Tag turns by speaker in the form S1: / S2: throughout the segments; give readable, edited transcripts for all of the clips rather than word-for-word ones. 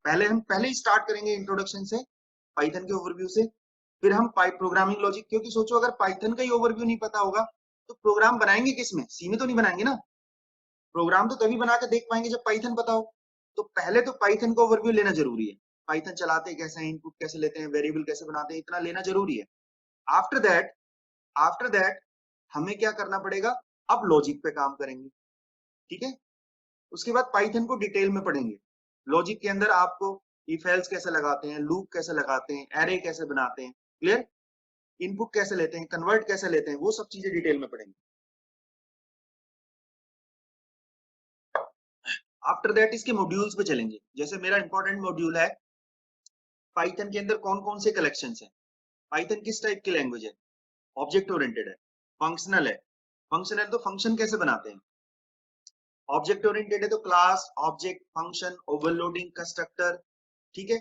S1: पहले ही स्टार्ट करेंगे इंट्रोडक्शन से, पाइथन के ओवरव्यू से, फिर हम प्रोग्रामिंग लॉजिक, क्योंकि सोचो अगर पाइथन का ही ओवरव्यू नहीं पता होगा तो प्रोग्राम बनाएंगे किसमें, सी में तो नहीं बनाएंगे ना। प्रोग्राम तो तभी बना के देख पाएंगे जब पाइथन पता हो। तो पहले तो पाइथन का ओवरव्यू लेना जरूरी है, पाइथन चलाते कैसे हैं, इनपुट कैसे लेते हैं, वेरिएबल कैसे बनाते हैं, इतना लेना जरूरी है। आफ्टर दैट हमें क्या करना पड़ेगा, अब लॉजिक पे काम करेंगे, ठीक है। उसके बाद पाइथन को डिटेल में पढ़ेंगे। लॉजिक के अंदर आपको इफ एल्स कैसे लगाते हैं, लूप कैसे लगाते हैं, एरे कैसे बनाते हैं, क्लियर, इनपुट कैसे लेते हैं, कन्वर्ट कैसे लेते हैं, वो सब चीजें डिटेल में पढ़ेंगे। आफ्टर दैट इसके मॉड्यूल्स पे चलेंगे। जैसे मेरा इंपॉर्टेंट मॉड्यूल है पाइथन के अंदर कौन कौन से कलेक्शंस हैं, पाइथन किस टाइप की लैंग्वेज है, ऑब्जेक्ट ओरिएंटेड है, फंक्शनल है, फंक्शनल तो फंक्शन कैसे बनाते हैं, ऑब्जेक्ट ओरिएंटेड है तो class, object, function, overloading, constructor, ठीक है,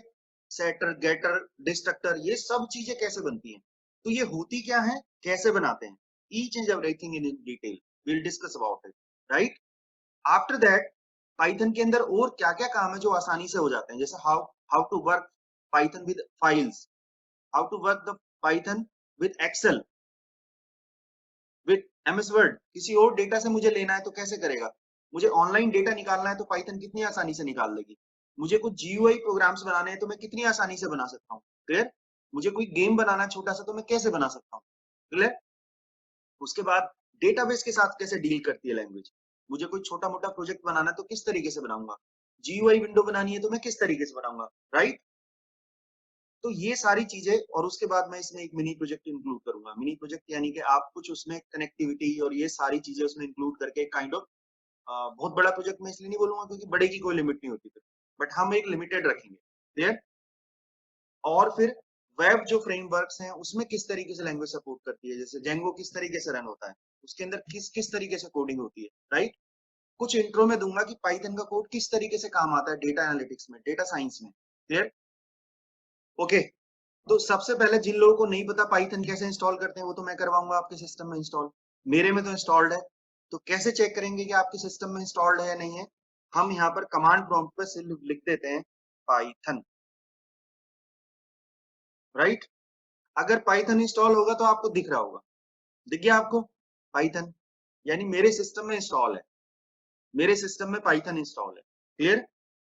S1: सेटर, गेटर, डिस्ट्रक्टर, ये सब चीजें कैसे बनती हैं, तो ये होती क्या है, कैसे बनाते हैं, each and everything in detail will discuss about it, right. After that Python के अंदर और क्या क्या काम है जो आसानी से हो जाते हैं, जैसे how how to work Python with files, how to work the Python with Excel, with MS Word, किसी और डेटा से मुझे लेना है तो कैसे करेगा, मुझे ऑनलाइन डेटा निकालना है तो पाइथन कितनी आसानी से निकाल लेगी, मुझे कुछ जीयूआई प्रोग्राम्स बनाने हैं तो मैं कितनी आसानी से बना सकता हूँ, क्लियर, मुझे कोई गेम बनाना है छोटा सा तो मैं कैसे बना सकता हूँ, क्लियर। उसके बाद डेटाबेस के साथ कैसे डील करती है लैंग्वेज, मुझे कोई छोटा मोटा प्रोजेक्ट बनाना है तो किस तरीके से बनाऊंगा, जीयूआई विंडो बनानी है तो मैं किस तरीके से बनाऊंगा, राइट। तो ये सारी चीजें, और उसके बाद मैं इसमें एक मिनी प्रोजेक्ट इंक्लूड करूंगा। मिनी प्रोजेक्ट यानी कि आप कुछ उसमें कनेक्टिविटी और ये सारी चीजें उसमें इंक्लूड करके काइंड ऑफ बहुत बड़ा प्रोजेक्ट मैं इसलिए नहीं बोलूंगा क्योंकि बड़े की कोई लिमिट नहीं होती, बट हम एक लिमिटेड रखेंगे, क्लियर। और फिर वेब जो फ्रेमवर्क्स हैं उसमें किस तरीके से लैंग्वेज सपोर्ट करती है, जैसे जेंगो किस तरीके से रन होता है, उसके अंदर किस किस तरीके से कोडिंग होती है, राइट। कुछ इंट्रो में दूंगा कि पाइथन का कोड किस तरीके से काम आता है डेटा एनालिटिक्स में, डेटा साइंस में, क्लियर, ओके। तो सबसे पहले जिन लोगों को नहीं पता पाइथन कैसे इंस्टॉल करते हैं वो तो मैं करवाऊंगा आपके सिस्टम में इंस्टॉल, मेरे में तो इंस्टॉल्ड है। तो कैसे चेक करेंगे कि आपके सिस्टम में इंस्टॉल्ड है या नहीं है, हम यहाँ पर कमांड प्रॉम्प्ट पर सिर्फ लिख देते हैं पाइथन, राइट। अगर पाइथन इंस्टॉल होगा तो आपको दिख रहा होगा, दिख गया आपको पाइथन, यानी मेरे सिस्टम में इंस्टॉल है, मेरे सिस्टम में पाइथन इंस्टॉल है, क्लियर।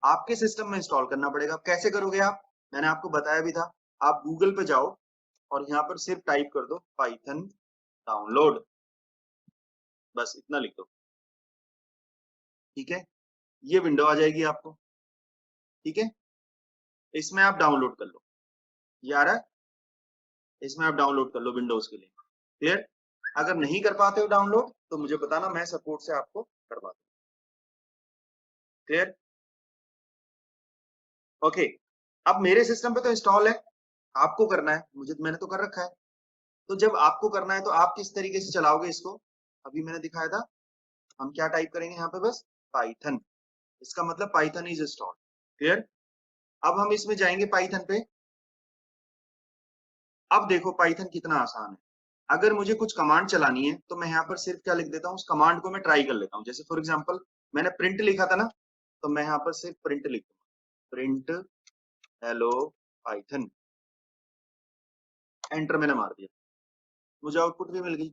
S1: आपके सिस्टम में इंस्टॉल करना पड़ेगा, कैसे करोगे आप, मैंने आपको बताया भी था। आप गूगल पे जाओ और यहाँ पर सिर्फ टाइप कर दो पाइथन डाउनलोड, बस इतना लिख दो, ठीक है, ये विंडो आ जाएगी आपको, ठीक है। इसमें आप डाउनलोड कर लो, ये आ रहा है, इसमें आप डाउनलोड कर लो विंडोज के लिए, क्लियर। अगर नहीं कर पाते हो डाउनलोड तो मुझे बताना, मैं सपोर्ट से आपको करवा दूँ, क्लियर, ओके। अब मेरे सिस्टम पे तो इंस्टॉल है, आपको करना है, मुझे मैंने तो कर रखा है। तो जब आपको करना है तो आप किस तरीके से चलाओगे इसको, अभी मैंने दिखाया था, हम क्या टाइप करेंगे यहाँ पे, बस पाइथन, इसका मतलब पाइथन इज इंस्टॉल्ड, क्लियर। अब हम इसमें जाएंगे पाइथन पे, अब देखो पाइथन कितना आसान है। अगर मुझे कुछ कमांड चलानी है तो मैं यहाँ पर सिर्फ क्या लिख देता हूँ, उस कमांड को मैं ट्राई कर लेता हूँ। जैसे फॉर एग्जांपल मैंने प्रिंट लिखा था ना, तो मैं यहाँ पर सिर्फ प्रिंट लिख दूंगा, प्रिंट हेलो पाइथन, एंटर मैंने मार दिया, मुझे आउटपुट भी मिल गई,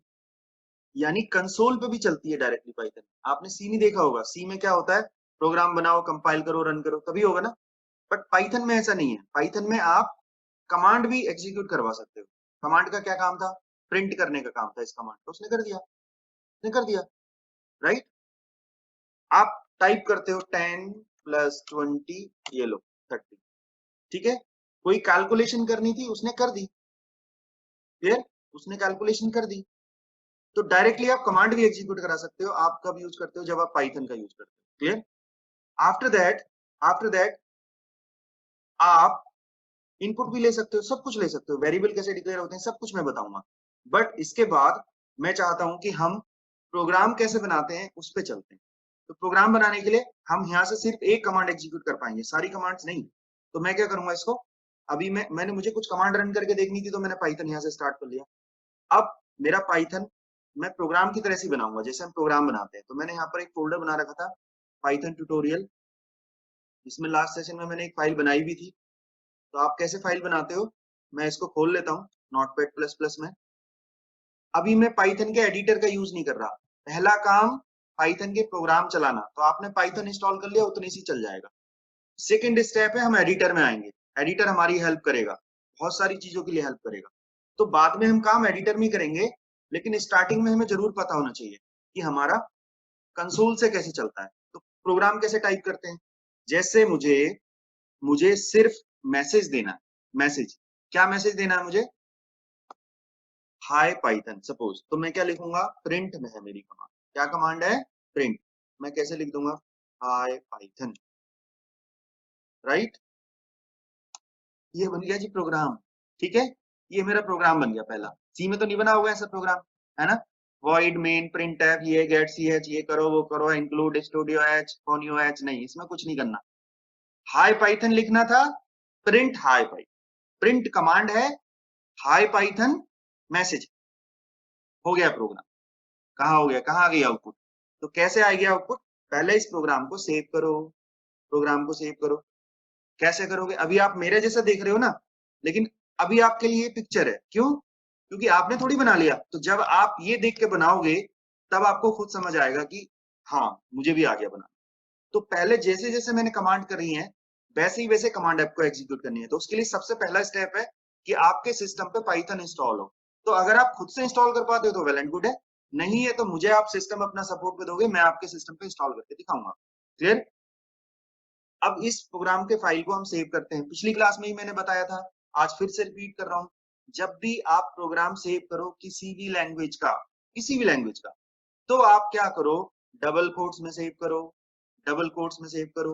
S1: यानी कंसोल पे भी चलती है डायरेक्टली पाइथन। आपने सी नहीं देखा होगा, सी में क्या होता है, प्रोग्राम बनाओ, कंपाइल करो, रन करो, तभी होगा ना। बट पाइथन में ऐसा नहीं है, पाइथन में आप कमांड भी एग्जीक्यूट करवा सकते हो। कमांड का क्या काम था, प्रिंट करने का काम था इस कमांड का, उसने कर दिया, उसने कर दिया, राइट। आप टाइप करते हो 10 + 20, ये लो 30, ठीक है। कोई कैलकुलेशन करनी थी उसने कर दी, क्लियर, उसने कैलकुलेशन कर दी। तो डायरेक्टली आप कमांड भी एग्जीक्यूट करा सकते हो। आप कब यूज करते हो, जब आप पाइथन का यूज करते हो, क्लियर। आफ्टर दैट आप इनपुट भी ले सकते हो, सब कुछ ले सकते हो, वेरिएबल कैसे डिक्लेयर होते हैं सब कुछ मैं बताऊंगा। बट इसके बाद मैं चाहता हूं कि हम प्रोग्राम कैसे बनाते हैं उस पर चलते हैं। तो प्रोग्राम बनाने के लिए हम यहाँ से सिर्फ एक कमांड एग्जीक्यूट कर पाएंगे, सारी कमांड्स नहीं। तो मैं क्या करूंगा इसको, अभी मैंने मुझे कुछ कमांड रन करके देखनी थी तो मैंने पाइथन यहाँ से स्टार्ट कर लिया। अब मेरा पाइथन मैं प्रोग्राम की तरह से बनाऊंगा जैसे हम प्रोग्राम बनाते हैं। तो मैंने यहाँ पर एक फोल्डर बना रखा था पाइथन ट्यूटोरियल इसमें लास्ट सेशन में मैंने एक फाइल बनाई भी थी। तो आप कैसे फाइल बनाते हो, मैं इसको खोल लेता हूँ नोटपैड प्लस प्लस में। अभी मैं पाइथन के एडिटर का यूज नहीं कर रहा। पहला काम पाइथन के प्रोग्राम चलाना, तो आपने पाइथन इंस्टॉल कर लिया उतने से चल जाएगा। सेकेंड स्टेप है हम एडिटर में आएंगे। एडिटर हमारी हेल्प करेगा, बहुत सारी चीजों के लिए हेल्प करेगा। तो बाद में हम काम एडिटर में ही करेंगे, लेकिन स्टार्टिंग में हमें जरूर पता होना चाहिए कि हमारा कंसोल से कैसे चलता है। तो प्रोग्राम कैसे टाइप करते हैं, जैसे मुझे मुझे सिर्फ मैसेज देना है। मैसेज, क्या मैसेज देना है मुझे, हाय पाइथन सपोज, तो मैं क्या लिखूंगा, प्रिंट में है मेरी कमांड। क्या कमांड है, प्रिंट। मैं कैसे लिख दूंगा, हाय पाइथन, राइट। ये बन गया जी प्रोग्राम, ठीक है। ये मेरा प्रोग्राम बन गया पहला। सी में तो नहीं बना होगा ऐसा प्रोग्राम, है ना। वॉइड मेन प्रिंट एफ, ये गेट सी एच, ये करो वो करो, इंक्लूड स्टूडियो एच फोनियो एच, नहीं इसमें कुछ नहीं करना। हाय पाइथन लिखना था, प्रिंट हाय पाइथन। प्रिंट कमांड है, हाय पाइथन मैसेज, हो गया प्रोग्राम। कहाँ हो गया, कहाँ आ गई आउटपुट। तो कैसे आ गया आउटपुट, पहले इस प्रोग्राम को सेव करो। प्रोग्राम को सेव करो, कैसे करोगे, अभी आप मेरे जैसा देख रहे हो ना, लेकिन अभी आपके लिए पिक्चर है, क्यों, क्योंकि आपने थोड़ी बना लिया। तो जब आप ये देख के बनाओगे तब आपको खुद समझ आएगा कि हाँ मुझे भी आ गया बना। तो पहले जैसे जैसे मैंने कमांड करी है वैसे ही वैसे कमांड आपको एग्जीक्यूट करनी है। तो उसके लिए सबसे पहला स्टेप है कि आपके सिस्टम पे पाइथन इंस्टॉल हो। तो अगर आप खुद से इंस्टॉल कर पाते हो तो वेल एंड गुड है, नहीं है तो मुझे आप सिस्टम अपना सपोर्ट पे दोगे, मैं आपके सिस्टम पे इंस्टॉल करके दिखाऊंगा। क्लियर। अब इस प्रोग्राम के फाइल को हम सेव करते हैं। पिछली क्लास में ही मैंने बताया था, आज फिर से रिपीट कर रहा हूं। जब भी आप प्रोग्राम सेव करो किसी भी लैंग्वेज का, किसी भी लैंग्वेज का, तो आप क्या करो, डबल कोट्स में सेव करो। डबल कोट्स में सेव करो।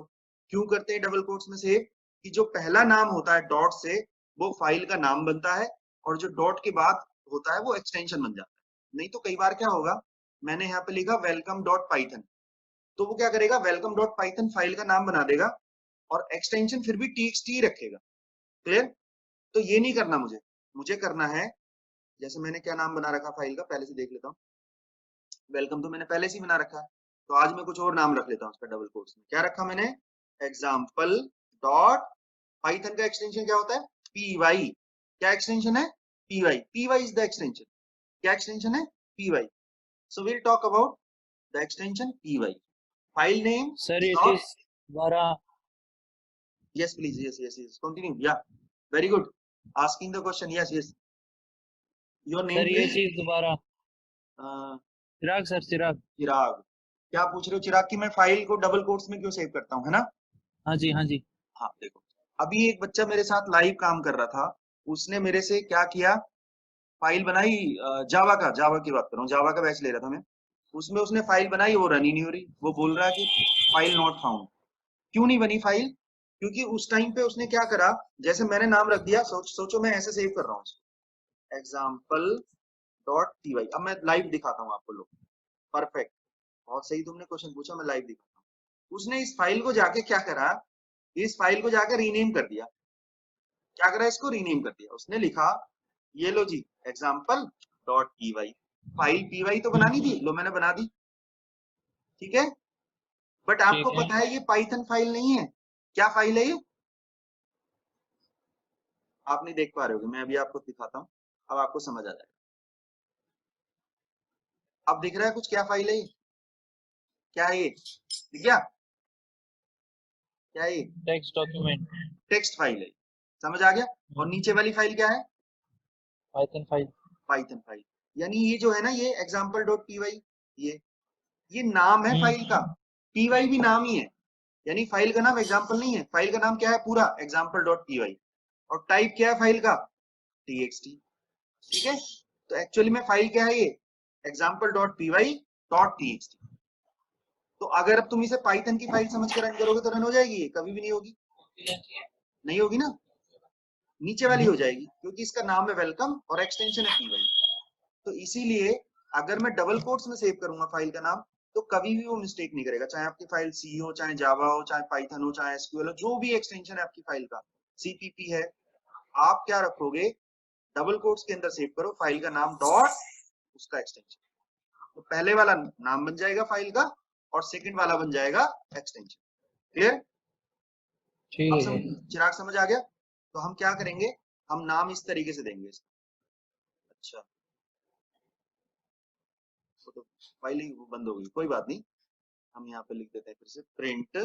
S1: क्यों करते हैं डबल कोट्स में सेव, कि जो पहला नाम होता है डॉट से वो फाइल का नाम बनता है, और जो डॉट के बाद होता है वो एक्सटेंशन बन जाता है। नहीं तो कई बार क्या होगा, मैंने यहाँ पे लिखा वेलकम डॉट पाइथन, तो वो क्या करेगा, वेलकम डॉट पाइथन फाइल का नाम बना देगा और एक्सटेंशन फिर भी txt रखेगा। क्लियर। तो ये नहीं करना मुझे, मुझे करना है, जैसे मैंने क्या नाम बना रखा फाइल का पहले से देख लेता हूँ। वेलकम तो मैंने पहले से ही बना रखा है, तो आज मैं कुछ और नाम रख लेता हूँ उसका डबल कोट्स में। क्या रखा मैंने, एग्जाम्पल डॉट, पाइथन का एक्सटेंशन क्या होता है, py। क्या एक्सटेंशन है, py। py is the extension. क्या एक्सटेंशन है, py। So will talk about the extension py। File name
S2: sir ये
S1: डॉट,
S2: चीज दोबारा,
S1: yes please, yes continue, yeah, very good, asking the question, yes your name
S2: sir ये
S1: please।
S2: चीज दोबारा,
S1: uh,
S2: चिराग sir, चिराग।
S1: चिराग। क्या पूछ रहे हो चिराग, की मैं फाइल को डबल कोट्स में क्यों सेव करता हूँ, है ना।
S2: हाँ जी, हाँ जी।
S1: हाँ देखो, अभी एक बच्चा मेरे साथ लाइव काम कर रहा था, उसने मेरे से क्या किया, फाइल बनाई, जावा का, जावा की बात कर रहा हूँ, जावा का बैच ले रहा था मैं। उसमें उसने फाइल बनाई, वो रन ही नहीं हो रही, वो बोल रहा है कि फाइल नॉट फाउंड। क्यों नहीं बनी फाइल, क्योंकि उस टाइम पे उसने क्या करा, जैसे मैंने नाम रख दिया, सोचो मैं ऐसे सेव कर रहा हूँ एग्जाम्पल डॉट py। अब मैं लाइव दिखाता हूँ आपको लोग, परफेक्ट, बहुत सही तुमने क्वेश्चन पूछा, मैं लाइव दिखाता हूँ। उसने इस फाइल को जाके क्या करा, इस फाइल को जाकर रीनेम कर दिया। क्या करा, इसको रीनेम कर दिया, उसने लिखा ये लो जी example dot py। File py तो बनानी थी, लो मैंने बना दी, ठीक है। बट आपको
S2: ठीक है।
S1: पता है ये पाइथन फाइल नहीं है, क्या फाइल है ये, आप नहीं देख पा रहे होगे, मैं अभी आपको दिखाता हूँ, अब आपको समझ आ जाएगा। अब दिख रहा है कुछ, क्या फाइल है ये, क्या है ये, दिख गया, क्या है ये,
S2: टेक्स्ट डॉक्यूमेंट,
S1: टेक्स्ट फाइल है, समझ आ गया। और नीचे वाली फाइल क्या है,
S2: पाइथन फाइल।
S1: Python file. यानी ये जो है ना, ये एग्जाम्पल डॉट py, ये नाम है फाइल का, py भी नाम ही है, यानी फाइल का नाम एग्जाम्पल नहीं है, फाइल का नाम क्या है पूरा, एग्जाम्पल डॉट py। और टाइप क्या है फाइल का, txt, ठीक है। तो एक्चुअली में फाइल क्या है ये, example dot py dot txt। तो अगर अब तुम इसे पाइथन की फाइल समझ कर रन करोगे तो रन हो जाएगी, ये कभी भी नहीं होगी, नहीं होगी ना, नीचे वाली हो जाएगी, क्योंकि इसका नाम है वेलकम और एक्सटेंशन है py। तो इसीलिए अगर मैं डबल कोट्स में सेव करूंगा फाइल का नाम, तो कभी भी वो मिस्टेक नहीं करेगा, चाहे आपकी फाइल सी हो, चाहे जावा हो, चाहे पाइथन हो, चाहे एसक्यूएल हो, जो भी एक्सटेंशन है आपकी फाइल का, सीपीपी है, आप क्या रखोगे, डबल कोट्स के अंदर सेव करो फाइल का नाम डॉट उसका एक्सटेंशन। तो पहले वाला नाम बन जाएगा फाइल का और सेकंड वाला बन जाएगा एक्सटेंशन। क्लियर।
S2: ठीक है।
S1: चिराग समझ आ गया? तो हम क्या करेंगे, हम नाम इस तरीके से देंगे इसका। अच्छा, तो फाइल ही वो बंद हो गई, कोई बात नहीं, हम यहाँ पे लिख देते हैं फिर से प्रिंट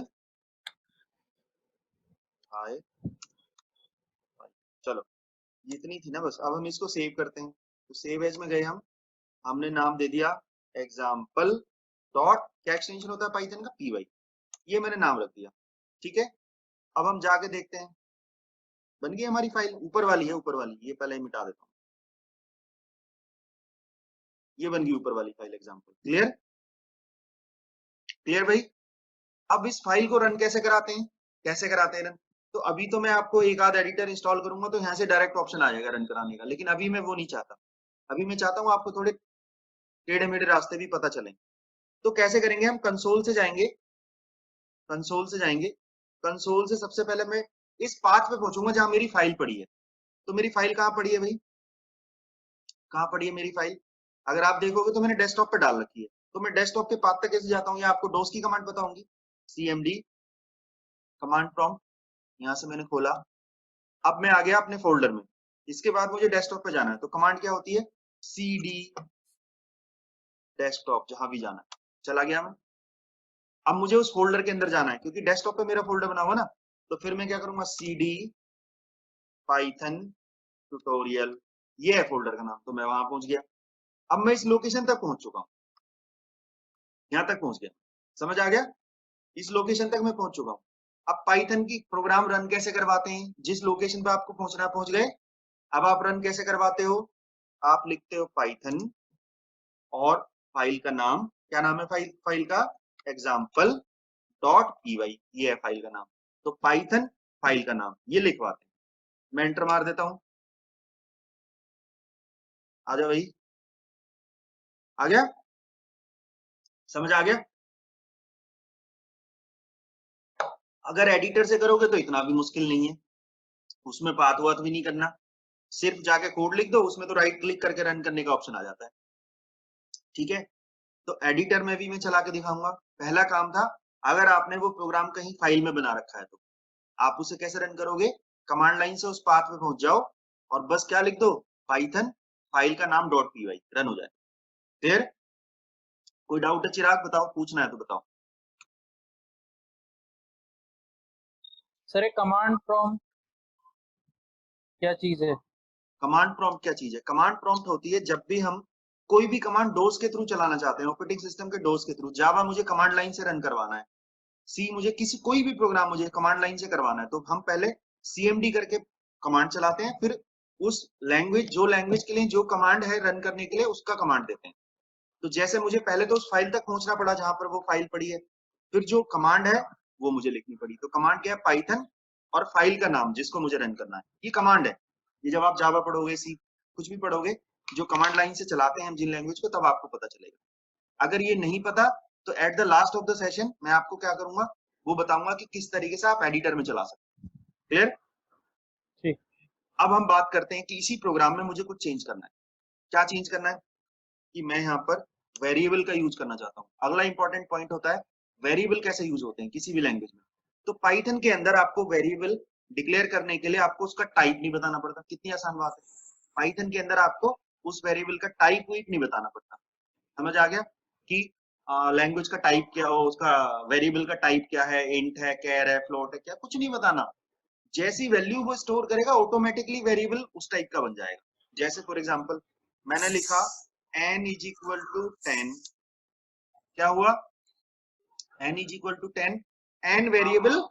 S1: हाय। चलो, ये इतनी थी ना बस। अब हम इसको सेव करते हैं, तो सेव एज में गए हम, हमने नाम दे दिया एग्जाम्पल डॉट, क्या एक्सटेंशन होता है पाइथन का, py, ये मैंने नाम रख दिया। ठीक है, अब हम जाके देखते हैं, बन गई हमारी फाइल, ऊपर वाली है, ऊपर वाली, ये पहले ही मिटा देता हूँ, ये बन गई ऊपर वाली फाइल एग्जाम्पल। क्लियर? क्लियर भाई? अब इस फाइल को रन कैसे कराते हैं, कैसे कराते हैं रन? तो अभी तो मैं आपको एक आध एडिटर इंस्टॉल करूंगा तो यहाँ से डायरेक्ट ऑप्शन आ जाएगा रन कराने का, लेकिन अभी मैं वो नहीं चाहता। अभी मैं चाहता हूँ आपको थोड़े टेढ़े मेढ़े रास्ते भी पता चले। तो कैसे करेंगे, हम कंसोल से जाएंगे, कंसोल से जाएंगे, कंसोल से सबसे पहले मैं इस पाथ पे पहुंचूंगा जहां मेरी फाइल पड़ी है। तो मेरी फाइल कहाँ पड़ी है भाई, कहाँ पड़ी है मेरी फाइल? अगर आप देखोगे तो मैंने डेस्कटॉप पे डाल रखी है। तो मैं डेस्कटॉप के पाथ तक कैसे जाता हूँ, या आपको डोस की कमांड पता होंगी, cmd कमांड प्रॉम्प्ट, यहाँ से मैंने खोला, अब मैं आ गया अपने फोल्डर में। इसके बाद मुझे डेस्कटॉप पे जाना है, तो कमांड क्या होती है, cd डेस्कटॉप, जहां भी जाना है, चला गया मैं। अब मुझे उस फोल्डर के अंदर जाना है, क्योंकि डेस्कटॉप पे मेरा फोल्डर बना हुआ ना, तो फिर मैं क्या करूंगा, cd पाइथन ट्यूटोरियल, ये है फोल्डर का नाम, तो मैं वहां पहुंच गया। अब मैं इस लोकेशन तक पहुंच चुका हूं, यहां तक पहुंच गया, समझ आ गया? इस लोकेशन तक मैं पहुंच चुका हूं। अब पाइथन की प्रोग्राम रन कैसे करवाते हैं, जिस लोकेशन पे आपको पहुंचना है पहुंच गए। अब आप रन कैसे करवाते हो, आप लिखते हो पाइथन और फाइल का नाम, क्या नाम है फाइल, फाइल का एग्जाम्पल डॉट py, ये है फाइल का नाम। तो पाइथन फाइल का नाम ये लिखवाते हैं, मैं एंटर मार देता हूं, आ जाओ भाई, आ गया, समझ आ गया? अगर एडिटर से करोगे तो इतना भी मुश्किल नहीं है, उसमें पाथ वाथ भी नहीं करना, सिर्फ जाके कोड लिख दो, उसमें तो राइट क्लिक करके रन करने का ऑप्शन आ जाता है। ठीक है, तो एडिटर में भी मैं चला के दिखाऊंगा। पहला काम था, अगर आपने वो प्रोग्राम कहीं फाइल में बना रखा है तो आप उसे कैसे रन करोगे, कमांड लाइन से उस पाथ में पहुंच जाओ और बस क्या लिख दो, पाइथन फाइल का नाम डॉट py, रन हो जाए। फिर कोई डाउट है चिराग, बताओ, पूछना है तो बताओ।
S2: सर ये कमांड प्रॉम्प्ट क्या चीज है?
S1: कमांड प्रॉम्प्ट क्या चीज है, कमांड प्रॉम्प्ट होती है जब भी हम कोई भी कमांड डोस के थ्रू चलाना चाहते हैं, ऑपरेटिंग सिस्टम के डोस के थ्रू, जावा मुझे कमांड लाइन से रन करवाना है, सी मुझे किसी कोई भी प्रोग्राम मुझे कमांड लाइन से करवाना है, तो हम पहले cmd करके कमांड चलाते हैं, फिर उस लैंग्वेज, जो लैंग्वेज के लिए जो कमांड है रन करने के लिए उसका कमांड देते हैं। तो जैसे मुझे पहले तो उस फाइल तक पहुंचना पड़ा जहां पर वो फाइल पड़ी है, फिर जो कमांड है वो मुझे लिखनी पड़ी। तो कमांड क्या है, पाइथन और फाइल का नाम जिसको मुझे रन करना है, ये कमांड है। ये जब आप जावा पढ़ोगे, सी कुछ भी पढ़ोगे, जो कमांड लाइन से चलाते हैं हम जिन लैंग्वेज को, तब आपको पता चलेगा। अगर ये नहीं पता तो at the last of the session मैं आपको क्या करूंगा, वो बताऊंगा कि किस तरीके से आप एडिटर में चला सकते हैं। क्लियर?
S2: ठीक।
S1: अब हम बात करते हैं कि इसी प्रोग्राम में मुझे कुछ चेंज करना है। क्या चेंज करना है, कि मैं यहाँ पर वेरिएबल का यूज करना चाहता हूँ। अगला इंपॉर्टेंट पॉइंट होता है वेरिएबल कैसे यूज होते हैं किसी भी लैंग्वेज में। तो पाइथन के अंदर आपको वेरिएबल डिक्लेयर करने के लिए आपको उसका टाइप नहीं बताना पड़ता, कितनी आसान बात है। पाइथन के अंदर आपको उस वेरिएबल का टाइप वाइप नहीं बताना पड़ता। समझ आ गया कि लैंग्वेज का टाइप क्या हो, उसका वेरिएबल का टाइप क्या है, इंट है, कैर है, फ्लोट है, क्या कुछ नहीं बताना। जैसी वैल्यू वो स्टोर करेगा ऑटोमेटिकली वेरिएबल उस टाइप का बन जाएगा। जैसे फॉर एग्जांपल मैंने लिखा n इज इक्वल टू 10, क्या हुआ, n is equal to 10, n variable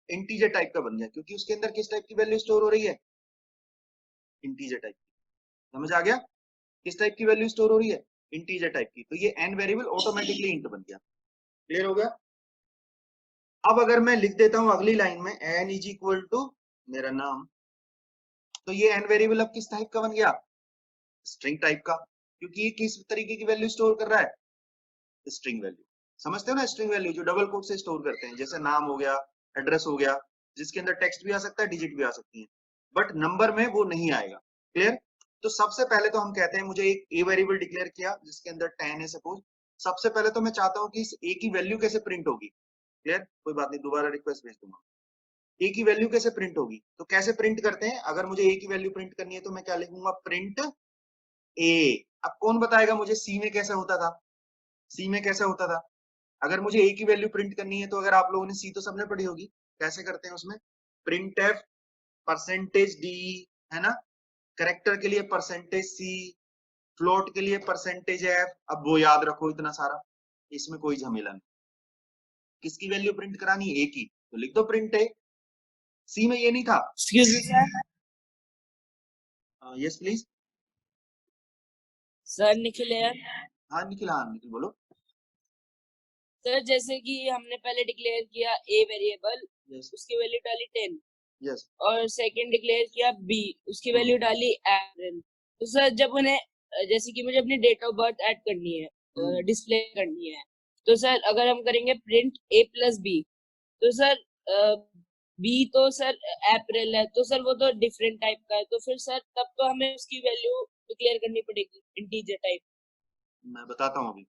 S1: integer type का बन गया, क्योंकि उसके अंदर किस टाइप की वैल्यू स्टोर हो रही है, इंटीजर टाइप की। समझ आ गया, किस टाइप की वैल्यू स्टोर हो रही है, इंटीजर टाइप की। तो ये n वेरिएबल ऑटोमेटिकली इंट बन गया। क्लियर हो गया? अब अगर मैं लिख देता हूं अगली लाइन में n इज इक्वल टू मेरा नाम, तो ये n वेरिएबल अब किस टाइप का बन गया, स्ट्रिंग टाइप का, क्योंकि ये किस तरीके की वैल्यू स्टोर कर रहा है, स्ट्रिंग वैल्यू। समझते हो ना, स्ट्रिंग वैल्यू जो डबल कोट से स्टोर करते हैं, जैसे नाम हो गया, एड्रेस हो गया, जिसके अंदर टेक्स्ट भी आ सकता है, डिजिट भी आ सकती है, बट नंबर में वो नहीं आएगा। क्लियर? तो सबसे पहले तो हम कहते हैं मुझे एक ए वेरिएबल डिक्लेयर किया जिसके अंदर 10 है सपोज। सबसे पहले तो मैं चाहता हूं कि इस ए की वैल्यू कैसे प्रिंट होगी। क्लियर? कोई बात नहीं, दोबारा रिक्वेस्ट भेज दूंगा। ए की वैल्यू कैसे प्रिंट होगी, तो कैसे प्रिंट करते हैं, अगर मुझे ए की वैल्यू प्रिंट करनी है तो मैं क्या लिखूंगा, प्रिंट ए। अब कौन बताएगा मुझे सी में कैसे होता था, सी में कैसे होता था, अगर मुझे ए की वैल्यू प्रिंट करनी है तो अगर आप लोगों ने सी तो सबने पढ़ी होगी, कैसे करते हैं उसमें, प्रिंट एफ परसेंटेज डी, है ना, करेक्टर के लिए परसेंटेज सी, फ्लोट के लिए परसेंटेज एफ। अब वो याद रखो इतना सारा, इसमें कोई झमेला नहीं, किसकी वैल्यू प्रिंट करानी, ए की, तो लिख दो प्रिंट ए। सी में ये नहीं था।
S3: Excuse me sir.
S1: Yes please.
S3: Sir Nikhil है।
S1: हाँ निखिल, हाँ निखिल बोलो।
S3: सर जैसे कि हमने पहले डिक्लेयर किया ए वेरिएबल,
S1: यस
S3: उसकी वैल्यू डाली 10,
S1: यस
S3: और सेकंड डिक्लेयर किया बी, उसकी वैल्यू डाली अप्रैल। तो सर जब उन्हें जैसे कि मुझे अपनी डेट ऑफ बर्थ ऐड करनी है, डिस्प्ले करनी है, तो सर अगर हम करेंगे प्रिंट ए प्लस बी, तो सर बी तो सर अप्रैल है, तो सर वो तो डिफरेंट टाइप का है, तो फिर सर तब तो हमें उसकी वैल्यू डिक्लेयर करनी पड़ेगी इंटीजर टाइप।
S1: मैं बताता हूँ अभी,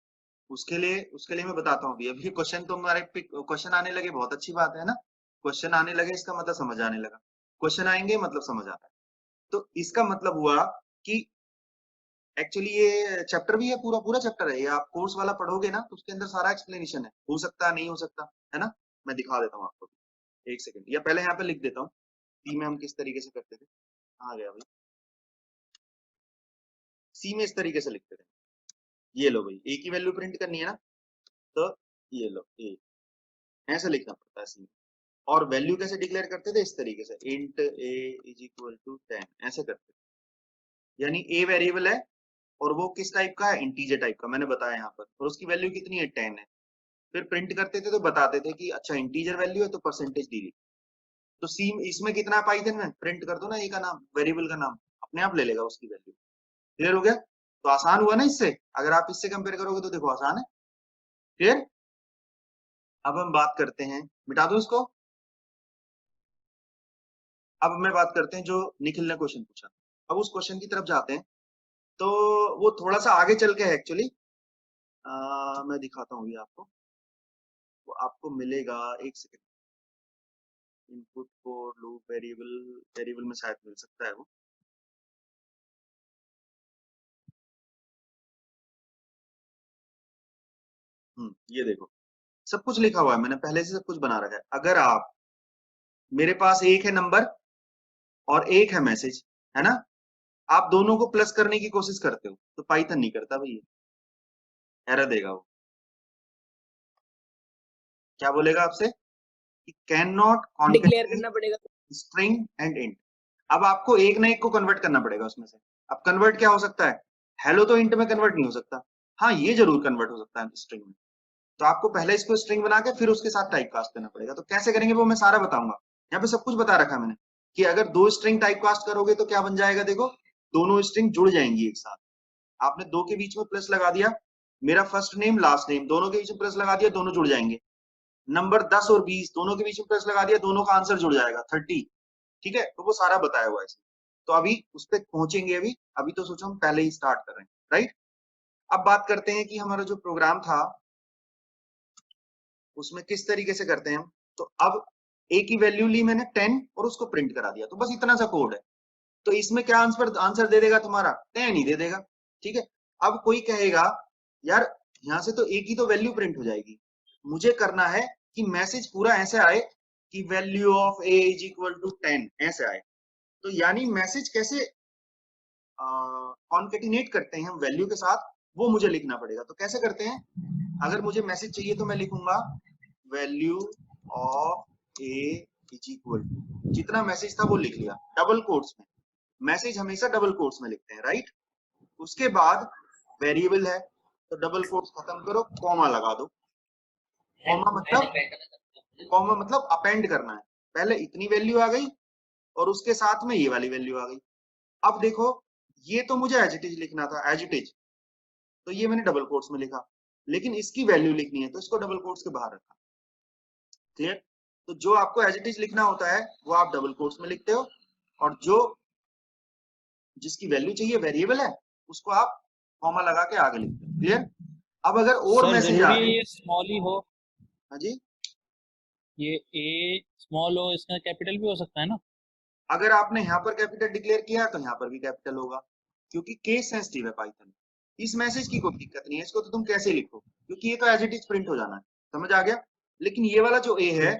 S1: उसके लिए मैं बताता हूँ अभी। अभी क्वेश्चन तो हमारे क्वेश्चन आने लगे, बहुत अच्छी बात है ना, क्वेश्चन आने लगे इसका मतलब समझ आने लगा, क्वेश्चन आएंगे मतलब समझ आता है। तो इसका मतलब हुआ कि एक्चुअली ये चैप्टर भी है, पूरा पूरा चैप्टर है ये, आप कोर्स वाला पढ़ोगे ना तो उसके अंदर सारा एक्सप्लेनेशन है, हो सकता है नहीं हो सकता है ना, मैं दिखा देता हूँ आपको, एक सेकंड, या पहले यहाँ पे लिख देता हूँ सी में हम किस तरीके से करते थे, आ गया भाई, सी में इस तरीके से लिखते थे, ये लो भाई, ए की वैल्यू प्रिंट करनी है ना, तो ये लो ए, ऐसे लिखना पड़ता है सी में, और वैल्यू कैसे डिक्लेयर करते थे, इस तरीके से, int a is equal to 10, ऐसे करते थे, यानी ए वेरिएबल है और वो किस टाइप का है, इंटीजर टाइप का, मैंने बताया यहाँ पर, और उसकी वैल्यू कितनी है, 10 है। फिर प्रिंट करते थे तो बताते थे कि अच्छा इंटीजर वैल्यू है तो परसेंटेज डी, तो सी इसमें कितना है, पाइथन में प्रिंट कर दो ना ए का नाम, वेरिएबल का नाम, अपने आप ले लेगा उसकी वैल्यू। क्लियर हो गया, तो आसान हुआ ना इससे, अगर आप इससे कंपेयर करोगे तो देखो आसान है। क्लियर, अब हम बात करते हैं, मिटा दो इसको, अब मैं बात करते हैं जो निखिल ने क्वेश्चन पूछा, अब उस क्वेश्चन की तरफ जाते हैं। तो वो थोड़ा सा आगे चल के है एक्चुअली, मैं दिखाता हूँ ये आपको, वो आपको मिलेगा, एक second, input code loop variable, variable में शायद मिल सकता है वो, ये देखो सब कुछ लिखा हुआ है, मैंने पहले से सब कुछ बना रखा है। अगर आप, मेरे पास एक है नंबर और एक है मैसेज, है ना, आप दोनों को प्लस करने की कोशिश करते हो तो पाइथन नहीं करता भैया, एरर देगा वो, क्या बोलेगा आपसे कि कैन नॉट
S3: डिक्लेयर
S1: कॉन्केटेनेट
S3: करना पड़ेगा।
S1: String and int. अब आपको एक ना एक को कन्वर्ट करना पड़ेगा उसमें से। अब कन्वर्ट क्या हो सकता है, हेलो तो इंट में कन्वर्ट नहीं हो सकता, हाँ ये जरूर कन्वर्ट हो सकता है स्ट्रिंग में, तो आपको पहले इसको स्ट्रिंग बना के फिर उसके साथ टाइप कास्ट करना पड़ेगा। तो कैसे करेंगे वो मैं सारा बताऊंगा, यहाँ पे सब कुछ बता रखा है मैंने, कि अगर दो स्ट्रिंग टाइप कास्ट करोगे तो क्या बन जाएगा, देखो दोनों स्ट्रिंग जुड़ जाएंगी एक साथ, आपने दो के बीच में प्लस लगा दिया, मेरा फर्स्ट नेम लास्ट नेम दोनों के बीच में प्लस लगा दिया, दोनों जुड़ जाएंगे। नंबर 10 और 20 दोनों के बीच में प्लस लगा दिया, दोनों का आंसर जुड़ जाएगा 30। ठीक है, तो वो सारा बताया हुआ है इसमें, तो अभी उस पर पहुंचेंगे, अभी अभी तो सोचो हम पहले ही स्टार्ट कर रहे हैं, राइट। अब बात करते हैं कि हमारा जो प्रोग्राम था उसमें किस तरीके से करते हैं हम। तो अब ए की वैल्यू ली मैंने 10 और उसको प्रिंट करा दिया, तो बस इतना सा कोड है। तो इसमें क्या आंसर आंसर दे देगा तुम्हारा, 10 ही दे देगा। ठीक है, अब कोई कहेगा यार यहाँ से तो ए की तो वैल्यू प्रिंट हो जाएगी, मुझे करना है कि मैसेज पूरा ऐसे आए कि value of A is equal to 10 ऐसे आए। तो यानी मैसेज कैसे कॉन्केटिनेट करते हैं हम वैल्यू के साथ, वो मुझे लिखना पड़ेगा। तो कैसे करते हैं, अगर मुझे मैसेज चाहिए तो मैं लिखूंगा value of A is equal to, जितना मैसेज था वो लिख लिया डबल कोट्स में, मैसेज हमेशा डबल कोट्स में लिखते हैं, राइट। उसके बाद वेरिएबल है तो डबल कोट्स खत्म करो, कॉमा लगा दो, कॉमा मतलब अपेंड करना है, पहले इतनी वैल्यू आ गई और उसके साथ में ये वाली वैल्यू आ गई। अब देखो ये तो मुझे एज इट इज लिखना था, एज इट इज, तो ये मैंने डबल कोट्स में लिखा, लेकिन इसकी वैल्यू लिखनी है तो इसको डबल कोट्स के बाहर रखा। क्लियर, तो जो आपको एज इट इज लिखना होता है वो आप डबल कोट्स में लिखते हो, और जो जिसकी वैल्यू चाहिए वेरिएबल है उसको आप कॉमा लगा के आगे लिखते हो। क्लियर, अब अगर और
S2: सर
S1: मैसेज आ
S2: जरूरी
S1: रहे,
S2: है ये स्मॉल ही हो?
S1: हाँ जी,
S2: ये ए स्मॉल हो, इसका कैपिटल भी हो सकता है ना?
S1: अगर आपने यहाँ पर कैपिटल डिक्लेयर किया तो यहाँ पर भी कैपिटल होगा, क्योंकि केस सेंसिटिव है पाइथन। इस मैसेज की कोई दिक्कत नहीं है, इसको तो तुम कैसे लिखो, क्योंकि ये तो एज इट इज प्रिंट हो जाना है। समझ आ गया? लेकिन ये वाला जो ए है,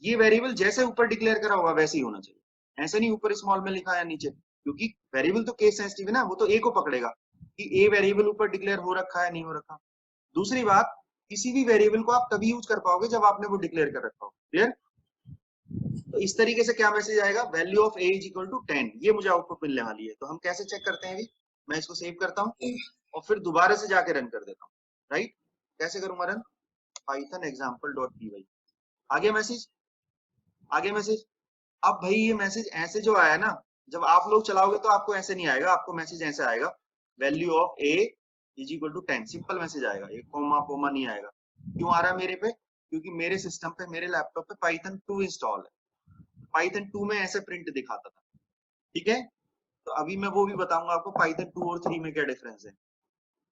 S1: ये वेरिएबल जैसे ऊपर डिक्लेयर करा होगा वैसे ही होना चाहिए, ऐसे नहीं ऊपर स्मॉल में लिखा या नीचे, क्योंकि वेरिएबल तो केस सेंसिटिव है ना, वो तो ए को पकड़ेगा कि ए वेरिएबल ऊपर डिक्लेयर हो रखा है नहीं हो रखा। दूसरी बात, किसी भी वेरिएबल को आप तभी यूज कर पाओगे जब आपने वो डिक्लेयर कर रखा हो। क्लियर? तो इस तरीके से क्या मैसेज आएगा, value of A is equal to 10, ये मुझे आउटपुट मिलने वाली है। तो हम कैसे चेक करते हैं अभी, मैं इसको सेव करता हूँ और फिर दोबारा से जाके रन कर देता हूँ। राइट? कैसे करूंगा run, Python example dot P, आगे मैसेज, आगे मैसेज। अब भाई ये मैसेज ऐसे जो आया ना, जब आप लोग चलाओगे तो आपको ऐसे नहीं आएगा, आपको मैसेज ऐसे आएगा, value of A is equal to 10, simple message आएगा, एक कोमा कोमा नहीं आएगा। क्यों आ रहा है मेरे पे, क्योंकि मेरे सिस्टम पे, मेरे लैपटॉप पे पाइथन 2 इंस्टॉल है। पाइथन 2 में ऐसे प्रिंट दिखाता था। ठीक है, तो अभी मैं वो भी बताऊंगा आपको पाइथन 2 और 3 में क्या डिफरेंस है।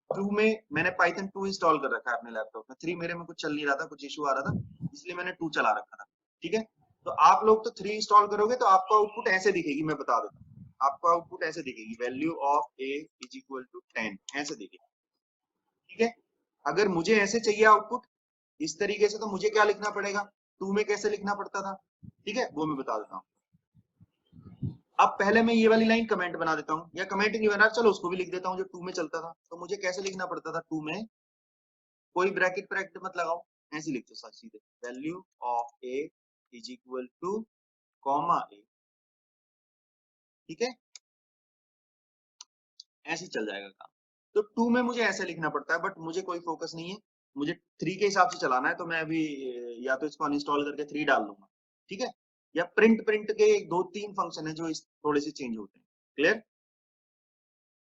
S1: 2 में मैंने पाइथन 2 इंस्टॉल कर रखा है अपने लैपटॉप में, 3 मेरे में कुछ चल नहीं रहा था, कुछ इशू आ रहा था, इसलिए मैंने 2 चला रखा था। ठीक है, तो आप लोग तो 3 इंस्टॉल करोगे तो आपको आउटपुट ऐसे दिखेगी, मैं बता देता हूँ, आपको आउटपुट ऐसे दिखेगी, value of A is equal to 10, ऐसे दिखेगी। ठीक है, अगर मुझे ऐसे चाहिए आउटपुट इस तरीके से, तो मुझे क्या लिखना पड़ेगा, 2 में कैसे लिखना पड़ता था, ठीक है, वो मैं बता देता हूँ। अब पहले मैं ये वाली लाइन कमेंट बना देता हूँ, या कमेंट नहीं बना, चलो उसको भी लिख देता हूँ, जो 2 में चलता था। तो मुझे कैसे लिखना पड़ता था, 2 में कोई ब्रैकेट ब्रैकेट मत लगाओ, ऐसे लिख दो सर सीधे, value of A is equal to comma A. ठीक है, ऐसे चल जाएगा काम। तो 2 में मुझे ऐसे लिखना पड़ता है, बट मुझे कोई फोकस नहीं है, मुझे 3 के हिसाब से चलाना है, तो मैं अभी या तो इसको अनइंस्टॉल करके 3 डाल दूंगा। ठीक है, या प्रिंट प्रिंट के 2-3 फंक्शन है जो इस थोड़े से चेंज होते हैं। क्लियर?